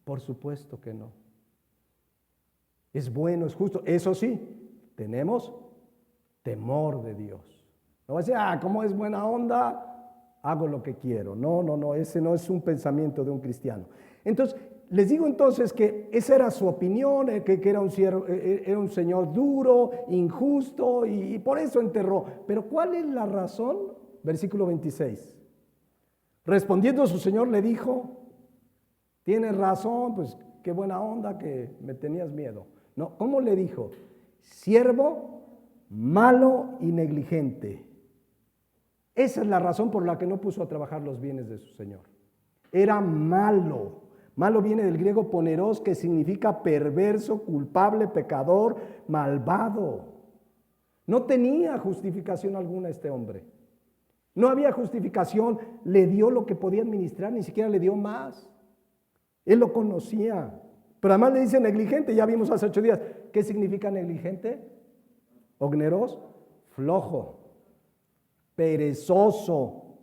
Por supuesto que no. Es bueno, es justo. Eso sí, tenemos temor de Dios. No va a decir, como es buena onda, hago lo que quiero. No, ese no es un pensamiento de un cristiano. Entonces, les digo entonces que esa era su opinión, que era un señor duro, injusto, y por eso enterró. Pero ¿cuál es la razón? Versículo 26. Respondiendo su señor le dijo, tienes razón, pues qué buena onda que me tenías miedo. No, ¿cómo le dijo? Siervo malo y negligente. Esa es la razón por la que no puso a trabajar los bienes de su señor. Era malo. Malo viene del griego poneros, que significa perverso, culpable, pecador, malvado. No tenía justificación alguna este hombre. No había justificación. Le dio lo que podía administrar, ni siquiera le dio más. Él lo conocía. Pero además le dice negligente, ya vimos hace 8 días. ¿Qué significa negligente? Ogneros, flojo, perezoso,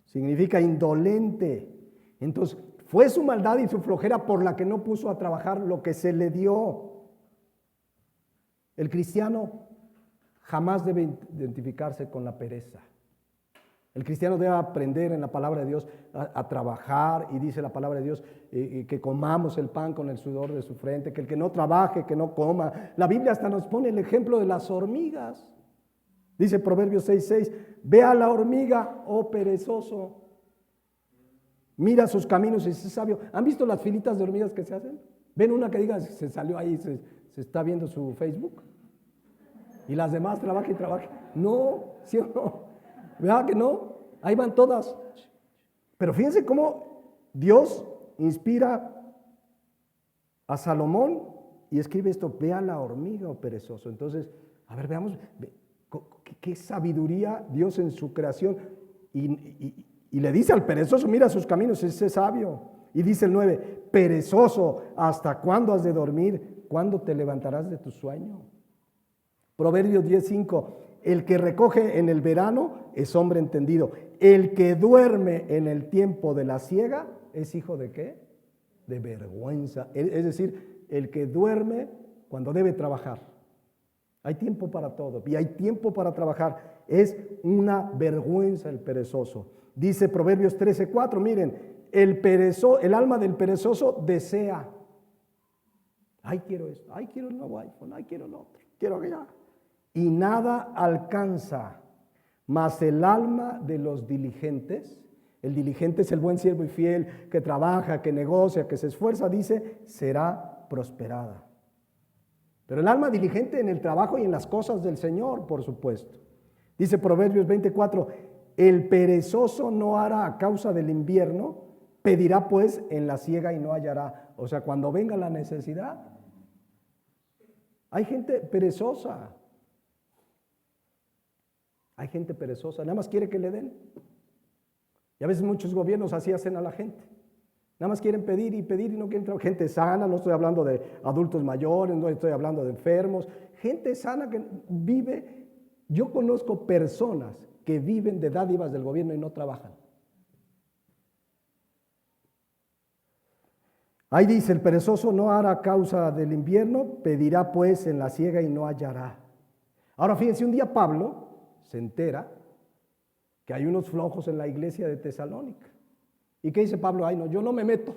significa indolente. Entonces, fue su maldad y su flojera por la que no puso a trabajar lo que se le dio. El cristiano jamás debe identificarse con la pereza. El cristiano debe aprender en la palabra de Dios a trabajar, y dice la palabra de Dios que comamos el pan con el sudor de su frente, que el que no trabaje, que no coma. La Biblia hasta nos pone el ejemplo de las hormigas. Dice Proverbios 6:6, ve a la hormiga, oh perezoso, mira sus caminos y sé sabio. ¿Han visto las filitas de hormigas que se hacen? ¿Ven una que diga, se salió ahí, se está viendo su Facebook? Y las demás trabajen y trabajen. No, ¿sí o no? ¿Verdad que no? Ahí van todas. Pero fíjense cómo Dios inspira a Salomón y escribe esto: ve a la hormiga, oh perezoso. Entonces, a ver, veamos qué sabiduría Dios en su creación. Y le dice al perezoso: mira sus caminos, ese es sabio. Y dice el 9: perezoso, ¿hasta cuándo has de dormir? ¿Cuándo te levantarás de tu sueño? Proverbios 10:5: el que recoge en el verano es hombre entendido. El que duerme en el tiempo de la siega es hijo de ¿qué? De vergüenza. Es decir, el que duerme cuando debe trabajar. Hay tiempo para todo y hay tiempo para trabajar. Es una vergüenza el perezoso. Dice Proverbios 13:4, miren, el alma del perezoso desea. Ay, quiero esto, ay, quiero el nuevo iPhone, ay, quiero el otro, quiero aquello. Y nada alcanza, mas el alma de los diligentes, el diligente es el buen siervo y fiel, que trabaja, que negocia, que se esfuerza, dice, será prosperada. Pero el alma diligente en el trabajo y en las cosas del Señor, por supuesto. Dice Proverbios 24, el perezoso no hará a causa del invierno, pedirá pues en la siega y no hallará. O sea, cuando venga la necesidad, hay gente perezosa. Hay gente perezosa, nada más quiere que le den. Y a veces muchos gobiernos así hacen a la gente. Nada más quieren pedir y no quieren trabajar. Gente sana, no estoy hablando de adultos mayores, no estoy hablando de enfermos. Gente sana que vive. Yo conozco personas que viven de dádivas del gobierno y no trabajan. Ahí dice, el perezoso no hará causa del invierno, pedirá pues en la siega y no hallará. Ahora fíjense, un día Pablo se entera que hay unos flojos en la iglesia de Tesalónica. ¿Y qué dice Pablo? Ay, no, yo no me meto.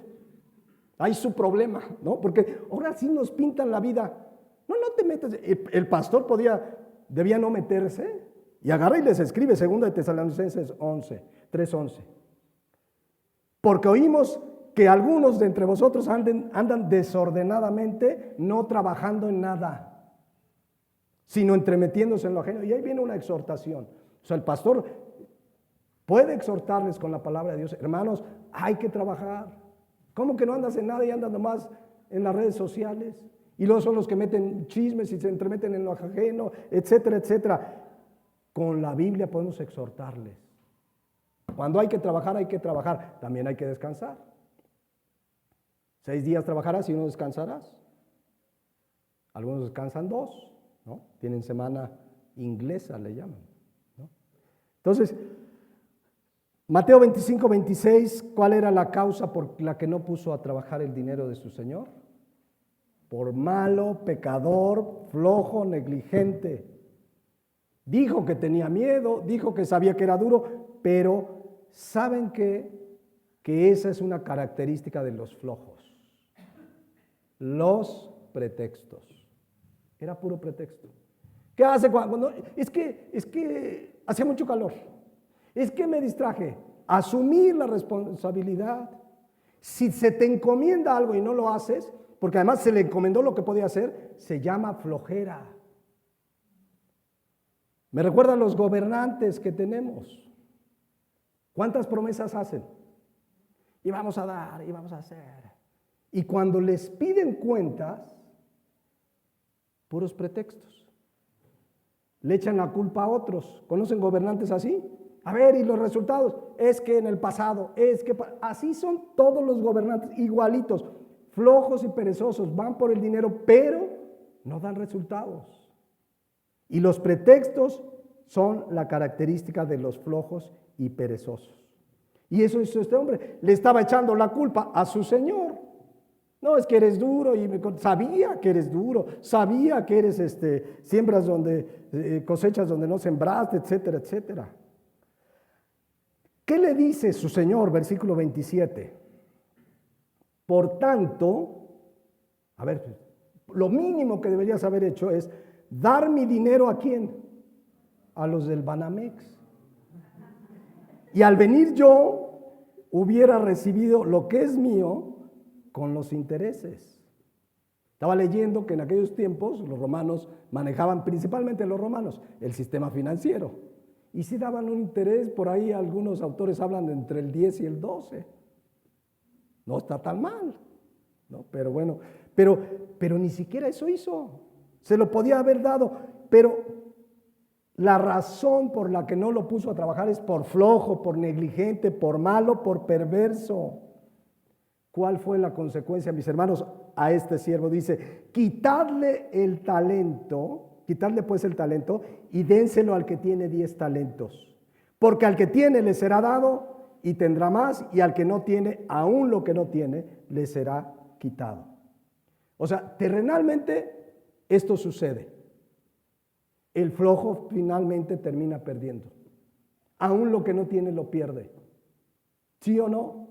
Hay su problema, ¿no? Porque ahora sí nos pintan la vida. No te metas. El pastor debía no meterse. Y agarra y les escribe, 2 de Tesalonicenses 3:11. Porque oímos que algunos de entre vosotros andan desordenadamente, no trabajando en nada, sino entremetiéndose en lo ajeno. Y ahí viene una exhortación. O sea, el pastor puede exhortarles con la palabra de Dios. Hermanos, hay que trabajar. ¿Cómo que no andas en nada y andas nomás en las redes sociales? Y luego son los que meten chismes y se entremeten en lo ajeno, etcétera, etcétera. Con la Biblia podemos exhortarles. Cuando hay que trabajar, hay que trabajar. También hay que descansar. 6 días trabajarás y 1 descansarás. Algunos descansan 2, ¿no? Tienen semana inglesa, le llaman, ¿no? Entonces, Mateo 25:26, ¿cuál era la causa por la que no puso a trabajar el dinero de su señor? Por malo, pecador, flojo, negligente. Dijo que tenía miedo, dijo que sabía que era duro, pero ¿saben qué? Que esa es una característica de los flojos. Los pretextos. Era puro pretexto. ¿Qué hace cuando? Es que hacía mucho calor. Es que me distraje. Asumir la responsabilidad. Si se te encomienda algo y no lo haces, porque además se le encomendó lo que podía hacer, se llama flojera. Me recuerdan los gobernantes que tenemos. ¿Cuántas promesas hacen? Y vamos a dar, y vamos a hacer. Y cuando les piden cuentas, puros pretextos. Le echan la culpa a otros. ¿Conocen gobernantes así? A ver, ¿y los resultados? Es que en el pasado, así son todos los gobernantes, igualitos, flojos y perezosos, van por el dinero, pero no dan resultados. Y los pretextos son la característica de los flojos y perezosos. Y eso hizo este hombre, le estaba echando la culpa a su señor. No, es que eres duro, y sabía que eres duro, sabía que eres siembras donde cosechas donde no sembraste, etcétera, etcétera. ¿Qué le dice su señor? Versículo 27. Por tanto, a ver, lo mínimo que deberías haber hecho es dar mi dinero ¿a quién? A los del Banamex. Y al venir yo hubiera recibido lo que es mío con los intereses. Estaba leyendo que en aquellos tiempos los romanos manejaban, principalmente los romanos, el sistema financiero. Y si daban un interés, por ahí algunos autores hablan de entre el 10 y el 12. No está tan mal, ¿no? Pero bueno, pero ni siquiera eso hizo. Se lo podía haber dado, pero la razón por la que no lo puso a trabajar es por flojo, por negligente, por malo, por perverso. ¿Cuál fue la consecuencia, mis hermanos? A este siervo dice, quitadle pues el talento y dénselo al que tiene 10 talentos. Porque al que tiene le será dado y tendrá más, y al que no tiene, aún lo que no tiene, le será quitado. O sea, terrenalmente esto sucede. El flojo finalmente termina perdiendo. Aún lo que no tiene lo pierde. ¿Sí o no?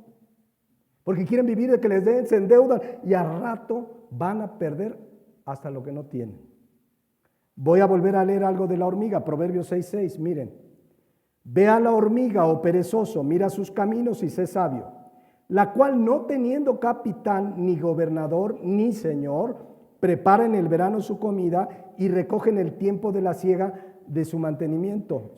Porque quieren vivir de que les den, se endeudan y al rato van a perder hasta lo que no tienen. Voy a volver a leer algo de la hormiga, Proverbios 6:6, miren. Ve a la hormiga, oh perezoso, mira sus caminos y sé sabio, la cual no teniendo capitán, ni gobernador, ni señor, prepara en el verano su comida y recoge en el tiempo de la siega de su mantenimiento.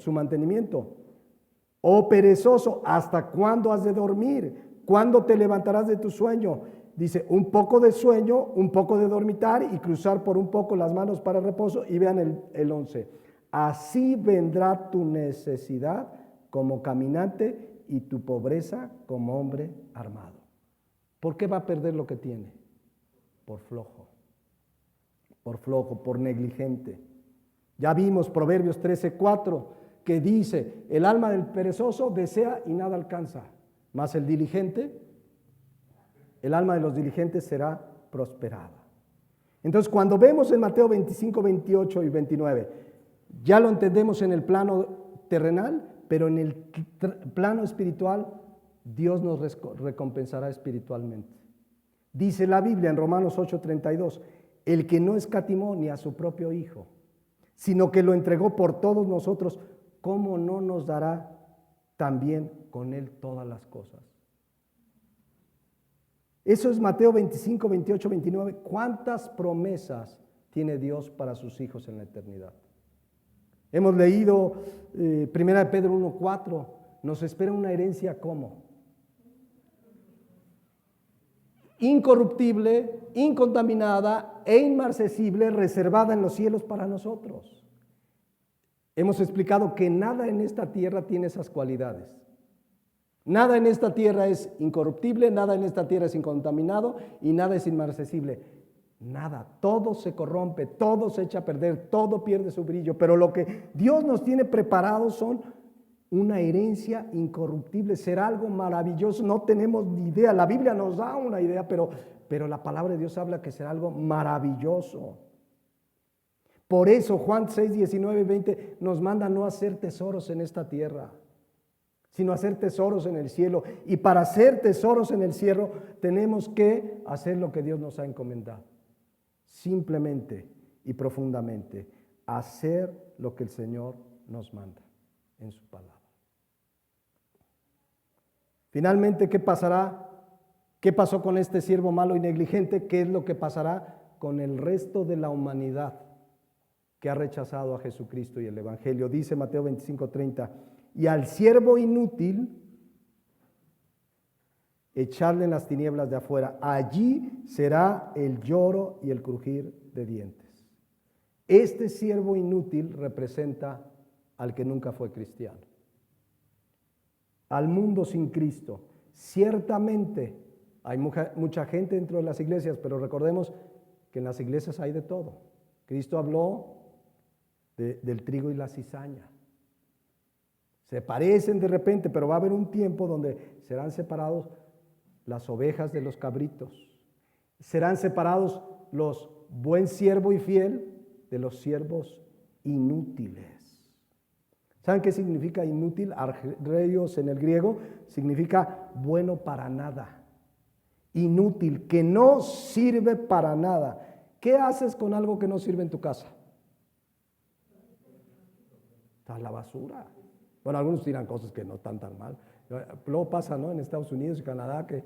Oh perezoso, ¿hasta cuándo has de dormir? ¿Cuándo te levantarás de tu sueño? Dice, un poco de sueño, un poco de dormitar y cruzar por un poco las manos para reposo. Y vean el 11. Así vendrá tu necesidad como caminante y tu pobreza como hombre armado. ¿Por qué va a perder lo que tiene? Por flojo, por negligente. Ya vimos Proverbios 13:4 que dice, el alma del perezoso desea y nada alcanza, mas el alma de los diligentes será prosperada. Entonces, cuando vemos en Mateo 25, 28 y 29, ya lo entendemos en el plano terrenal, pero en el plano espiritual, Dios nos recompensará espiritualmente. Dice la Biblia en Romanos 8:32, el que no escatimó ni a su propio Hijo, sino que lo entregó por todos nosotros, ¿cómo no nos dará también con Él todas las cosas? Eso es Mateo 25, 28, 29. ¿Cuántas promesas tiene Dios para sus hijos en la eternidad? Hemos leído 1 Pedro 1:4. Nos espera una herencia ¿cómo? Incorruptible, incontaminada e inmarcesible, reservada en los cielos para nosotros. Hemos explicado que nada en esta tierra tiene esas cualidades. Nada en esta tierra es incorruptible, nada en esta tierra es incontaminado y nada es inmarcesible. Nada, todo se corrompe, todo se echa a perder, todo pierde su brillo. Pero lo que Dios nos tiene preparado son una herencia incorruptible, será algo maravilloso. No tenemos ni idea, la Biblia nos da una idea, pero la palabra de Dios habla que será algo maravilloso. Por eso Juan 6, 19 y 20 nos manda no hacer tesoros en esta tierra, sino hacer tesoros en el cielo. Y para hacer tesoros en el cielo tenemos que hacer lo que Dios nos ha encomendado. Simplemente y profundamente hacer lo que el Señor nos manda en su palabra. Finalmente, ¿qué pasará? ¿Qué pasó con este siervo malo y negligente? ¿Qué es lo que pasará con el resto de la humanidad que ha rechazado a Jesucristo y el Evangelio? Dice Mateo 25:30, y al siervo inútil echarle en las tinieblas de afuera, allí será el lloro y el crujir de dientes. Este siervo inútil representa al que nunca fue cristiano, al mundo sin Cristo. Ciertamente hay mucha gente dentro de las iglesias, pero recordemos que en las iglesias hay de todo. Cristo habló del trigo y la cizaña. Se parecen de repente, pero va a haber un tiempo donde serán separados las ovejas de los cabritos. Serán separados los buen siervo y fiel de los siervos inútiles. ¿Saben qué significa inútil? Argeios en el griego significa bueno para nada. Inútil, que no sirve para nada. ¿Qué haces con algo que no sirve en tu casa? Está la basura. Bueno, algunos tiran cosas que no están tan mal. Luego pasa, ¿no? En Estados Unidos y Canadá que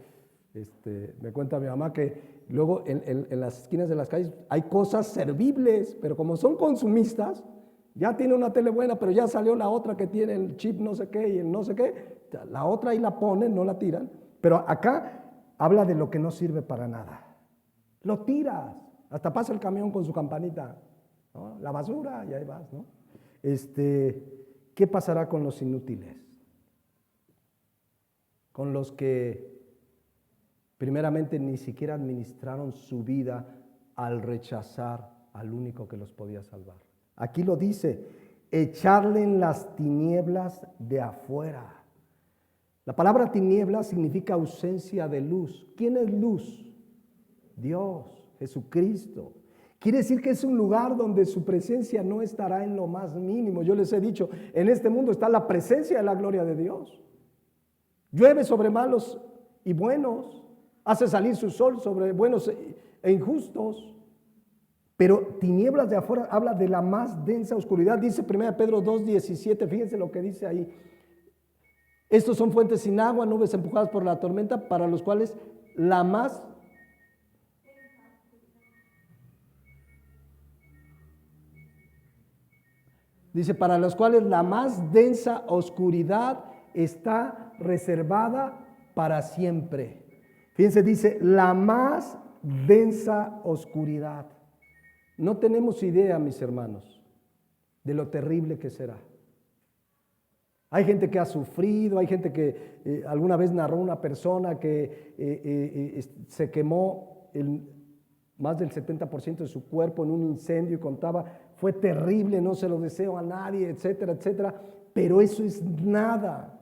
Me cuenta mi mamá que luego en las esquinas de las calles hay cosas servibles, pero como son consumistas, ya tiene una tele buena, pero ya salió la otra que tiene el chip no sé qué y el no sé qué, la otra ahí la ponen, no la tiran, pero acá habla de lo que no sirve para nada. Lo tiras, hasta pasa el camión con su campanita, ¿no? La basura y ahí vas, ¿no? ¿Qué pasará con los inútiles? Con los que primeramente ni siquiera administraron su vida al rechazar al único que los podía salvar. Aquí lo dice, echarle en las tinieblas de afuera. La palabra tinieblas significa ausencia de luz. ¿Quién es luz? Dios, Jesucristo. Quiere decir que es un lugar donde su presencia no estará en lo más mínimo. Yo les he dicho, en este mundo está la presencia de la gloria de Dios. Llueve sobre malos y buenos, hace salir su sol sobre buenos e injustos. Pero tinieblas de afuera habla de la más densa oscuridad. Dice 1 Pedro 2:17, fíjense lo que dice ahí. Estos son fuentes sin agua, nubes empujadas por la tormenta, para los cuales la más densa oscuridad está reservada para siempre. Fíjense, dice la más densa oscuridad. No tenemos idea, mis hermanos, de lo terrible que será. Hay gente que ha sufrido, hay gente que alguna vez narró una persona que se quemó más del 70% de su cuerpo en un incendio y contaba, fue terrible, no se lo deseo a nadie, etcétera, etcétera, pero eso es nada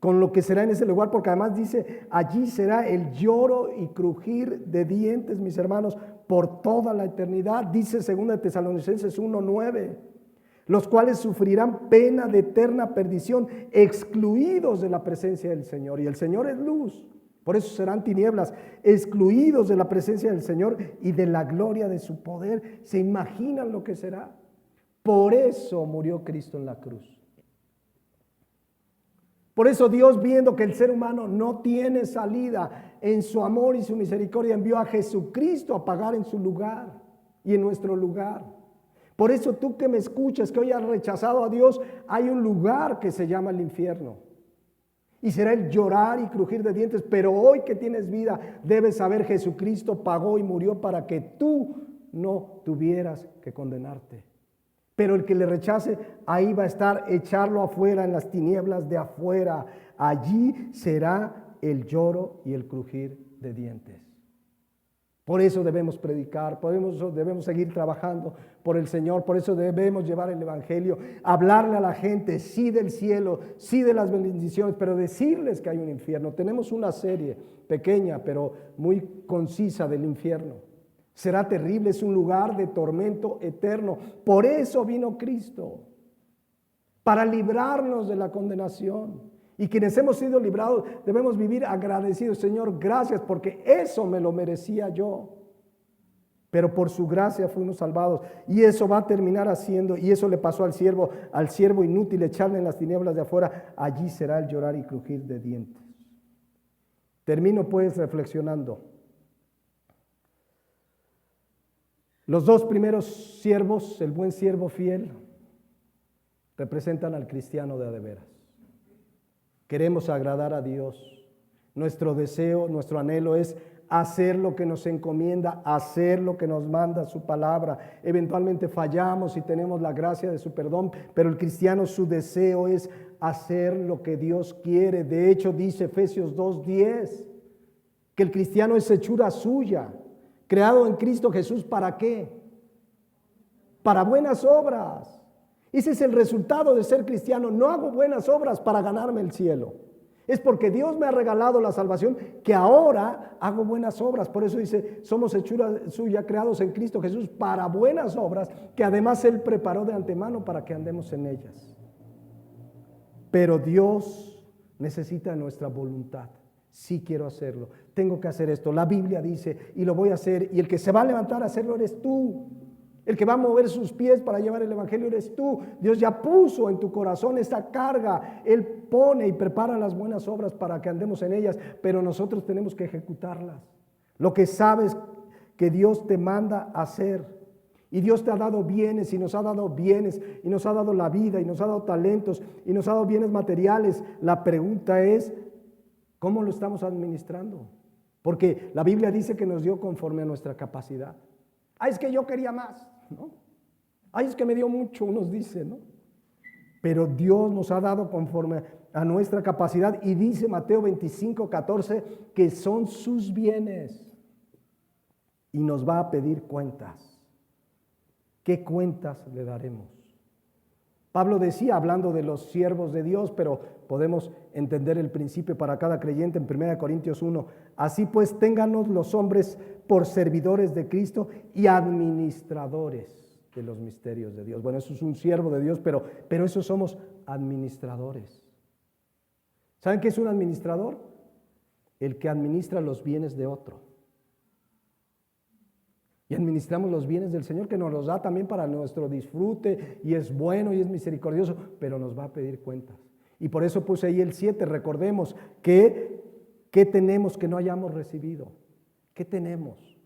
con lo que será en ese lugar, porque además dice, allí será el lloro y crujir de dientes, mis hermanos, por toda la eternidad. Dice 2 Tesalonicenses 1:9, los cuales sufrirán pena de eterna perdición, excluidos de la presencia del Señor. Y el Señor es luz, por eso serán tinieblas, excluidos de la presencia del Señor y de la gloria de su poder. ¿Se imaginan lo que será? Por eso murió Cristo en la cruz. Por eso Dios, viendo que el ser humano no tiene salida, en su amor y su misericordia envió a Jesucristo a pagar en su lugar y en nuestro lugar. Por eso tú que me escuchas, que hoy has rechazado a Dios, hay un lugar que se llama el infierno. Y será el llorar y crujir de dientes, pero hoy que tienes vida, debes saber Jesucristo pagó y murió para que tú no tuvieras que condenarte. Pero el que le rechace, ahí va a estar, echarlo afuera, en las tinieblas de afuera. Allí será el lloro y el crujir de dientes. Por eso debemos predicar, por eso debemos seguir trabajando por el Señor, por eso debemos llevar el Evangelio, hablarle a la gente, sí del cielo, sí de las bendiciones, pero decirles que hay un infierno. Tenemos una serie pequeña, pero muy concisa del infierno. Será terrible, es un lugar de tormento eterno. Por eso vino Cristo, para librarnos de la condenación. Y quienes hemos sido librados debemos vivir agradecidos. Señor, gracias, porque eso me lo merecía yo. Pero por su gracia fuimos salvados. Y eso va a terminar haciendo, y eso le pasó al siervo inútil, echarle en las tinieblas de afuera. Allí será el llorar y crujir de dientes. Termino pues reflexionando. Los dos primeros siervos, el buen siervo fiel, representan al cristiano de a de veras. Queremos agradar a Dios. Nuestro deseo, nuestro anhelo es hacer lo que nos encomienda, hacer lo que nos manda su palabra. Eventualmente fallamos y tenemos la gracia de su perdón, pero el cristiano, su deseo es hacer lo que Dios quiere. De hecho, dice Efesios 2:10, que el cristiano es hechura suya, creado en Cristo Jesús. ¿Para qué? Para buenas obras. Ese es el resultado de ser cristiano. No hago buenas obras para ganarme el cielo. Es porque Dios me ha regalado la salvación que ahora hago buenas obras. Por eso dice, somos hechura suya, creados en Cristo Jesús para buenas obras, que además Él preparó de antemano para que andemos en ellas. Pero Dios necesita nuestra voluntad. Sí quiero hacerlo, tengo que hacer esto. La Biblia dice, y lo voy a hacer, y el que se va a levantar a hacerlo eres tú. El que va a mover sus pies para llevar el evangelio eres tú. Dios ya puso en tu corazón esa carga. Él pone y prepara las buenas obras para que andemos en ellas, pero nosotros tenemos que ejecutarlas. Lo que sabes que Dios te manda hacer. Y Dios te ha dado bienes y nos ha dado bienes y nos ha dado la vida y nos ha dado talentos y nos ha dado bienes materiales. La pregunta es, ¿cómo lo estamos administrando? Porque la Biblia dice que nos dio conforme a nuestra capacidad. Ay, es que yo quería más, ¿no? Ay, es que me dio mucho, unos dicen, ¿no? Pero Dios nos ha dado conforme a nuestra capacidad y dice Mateo 25:14 que son sus bienes y nos va a pedir cuentas. ¿Qué cuentas le daremos? Pablo decía, hablando de los siervos de Dios, pero podemos entender el principio para cada creyente en 1 Corintios 1. Así pues, ténganos los hombres por servidores de Cristo y administradores de los misterios de Dios. Bueno, eso es un siervo de Dios, pero eso somos administradores. ¿Saben qué es un administrador? El que administra los bienes de otro. Y administramos los bienes del Señor que nos los da también para nuestro disfrute y es bueno y es misericordioso, pero nos va a pedir cuentas. Y por eso puse ahí el 7, recordemos que ¿qué tenemos que no hayamos recibido? ¿Qué tenemos?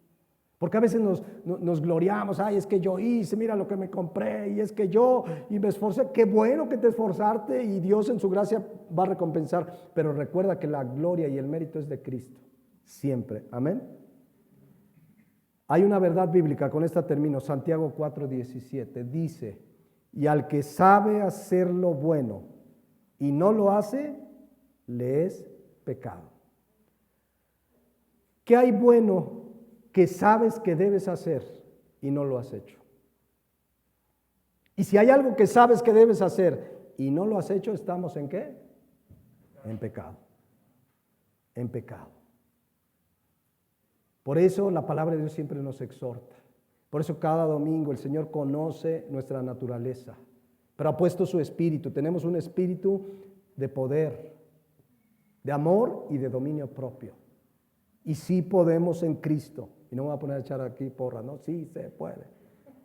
Porque a veces nos gloriamos, ay, es que yo hice, mira lo que me compré, y es que yo, y me esforcé. Qué bueno que te esforzaste y Dios en su gracia va a recompensar, pero recuerda que la gloria y el mérito es de Cristo, siempre, amén. Hay una verdad bíblica, con esta termino, Santiago 4:17, dice, y al que sabe hacer lo bueno y no lo hace, le es pecado. ¿Qué hay bueno que sabes que debes hacer y no lo has hecho? Y si hay algo que sabes que debes hacer y no lo has hecho, ¿estamos en qué? En pecado. En pecado. Por eso la palabra de Dios siempre nos exhorta. Por eso cada domingo el Señor conoce nuestra naturaleza, pero ha puesto su espíritu. Tenemos un espíritu de poder, de amor y de dominio propio. Y sí podemos en Cristo. Y no me voy a poner a echar aquí porra, ¿no? Sí se puede.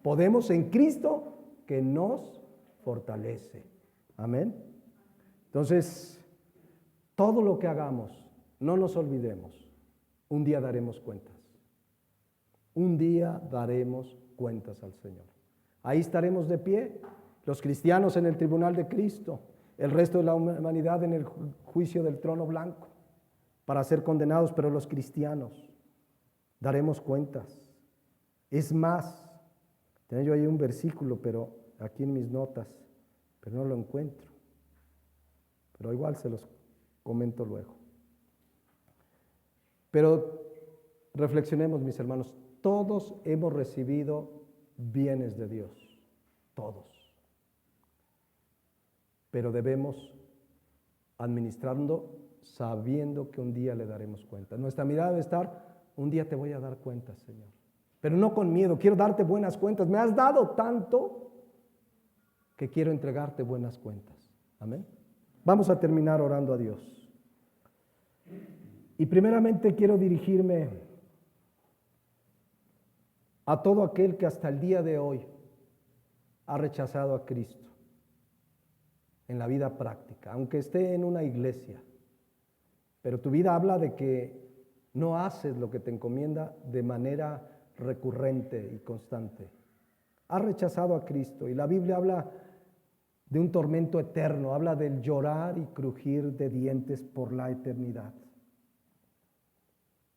Podemos en Cristo que nos fortalece. Amén. Entonces, todo lo que hagamos, no nos olvidemos. Un día daremos cuentas. Un día daremos cuentas al Señor. Ahí estaremos de pie, los cristianos en el tribunal de Cristo, el resto de la humanidad en el juicio del trono blanco, para ser condenados, pero los cristianos daremos cuentas. Es más, tengo yo ahí un versículo, pero aquí en mis notas, pero no lo encuentro. Pero igual se los comento luego. Pero reflexionemos, mis hermanos, todos hemos recibido bienes de Dios, todos. Pero debemos administrando sabiendo que un día le daremos cuenta. Nuestra mirada debe estar, un día te voy a dar cuentas, Señor. Pero no con miedo, quiero darte buenas cuentas. Me has dado tanto que quiero entregarte buenas cuentas. Amén. Vamos a terminar orando a Dios. Y primeramente quiero dirigirme a todo aquel que hasta el día de hoy ha rechazado a Cristo en la vida práctica, aunque esté en una iglesia, pero tu vida habla de que no haces lo que te encomienda de manera recurrente y constante. Has rechazado a Cristo y la Biblia habla de un tormento eterno, habla del llorar y crujir de dientes por la eternidad.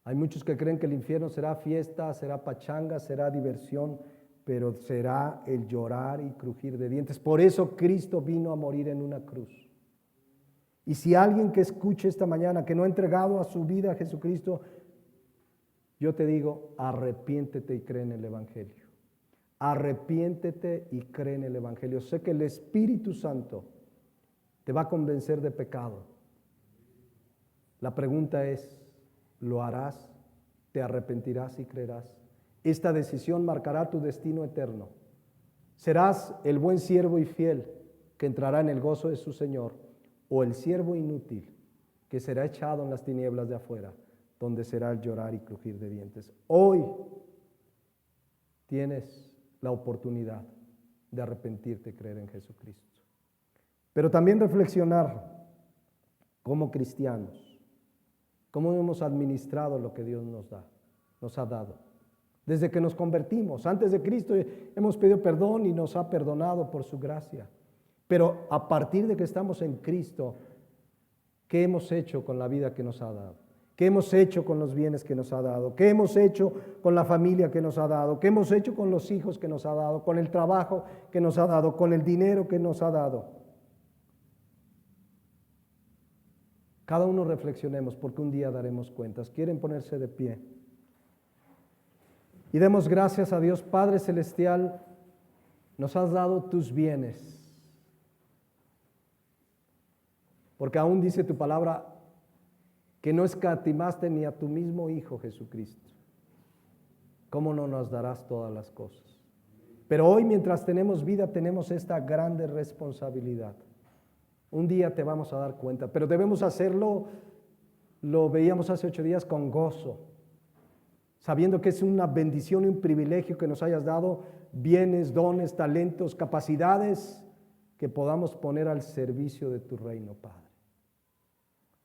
Hay muchos que creen que el infierno será fiesta, será pachanga, será diversión, pero será el llorar y crujir de dientes. Por eso Cristo vino a morir en una cruz. Y si alguien que escuche esta mañana que no ha entregado a su vida a Jesucristo, yo te digo, arrepiéntete y cree en el Evangelio. Arrepiéntete y cree en el Evangelio. Sé que el Espíritu Santo te va a convencer de pecado. La pregunta es, ¿lo harás? ¿Te arrepentirás y creerás? Esta decisión marcará tu destino eterno. Serás el buen siervo y fiel que entrará en el gozo de su Señor, o el siervo inútil que será echado en las tinieblas de afuera, donde será el llorar y crujir de dientes. Hoy tienes la oportunidad de arrepentirte y creer en Jesucristo. Pero también reflexionar como cristianos, cómo hemos administrado lo que Dios nos ha dado. Desde que nos convertimos, antes de Cristo hemos pedido perdón y nos ha perdonado por su gracia. Pero a partir de que estamos en Cristo, ¿qué hemos hecho con la vida que nos ha dado? ¿Qué hemos hecho con los bienes que nos ha dado? ¿Qué hemos hecho con la familia que nos ha dado? ¿Qué hemos hecho con los hijos que nos ha dado? ¿Con el trabajo que nos ha dado? ¿Con el dinero que nos ha dado? Cada uno reflexionemos porque un día daremos cuentas. ¿Quieren ponerse de pie? Y demos gracias a Dios. Padre Celestial, nos has dado tus bienes. Porque aún dice tu palabra que no escatimaste ni a tu mismo Hijo Jesucristo. ¿Cómo no nos darás todas las cosas? Pero hoy, mientras tenemos vida, tenemos esta grande responsabilidad. Un día te vamos a dar cuenta, pero debemos hacerlo, lo veíamos hace 8 días, con gozo, sabiendo que es una bendición y un privilegio que nos hayas dado bienes, dones, talentos, capacidades que podamos poner al servicio de tu reino, Padre.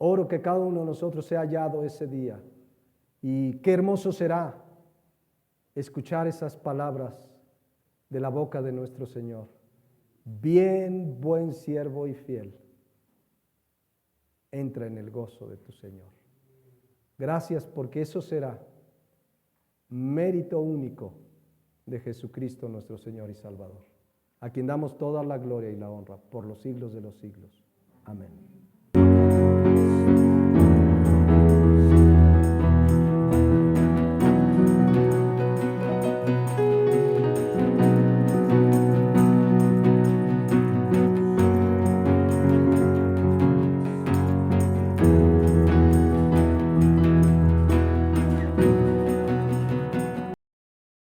Oro que cada uno de nosotros sea hallado ese día, y qué hermoso será escuchar esas palabras de la boca de nuestro Señor. Bien, buen siervo y fiel, entra en el gozo de tu Señor. Gracias, porque eso será mérito único de Jesucristo nuestro Señor y Salvador, a quien damos toda la gloria y la honra por los siglos de los siglos. Amén.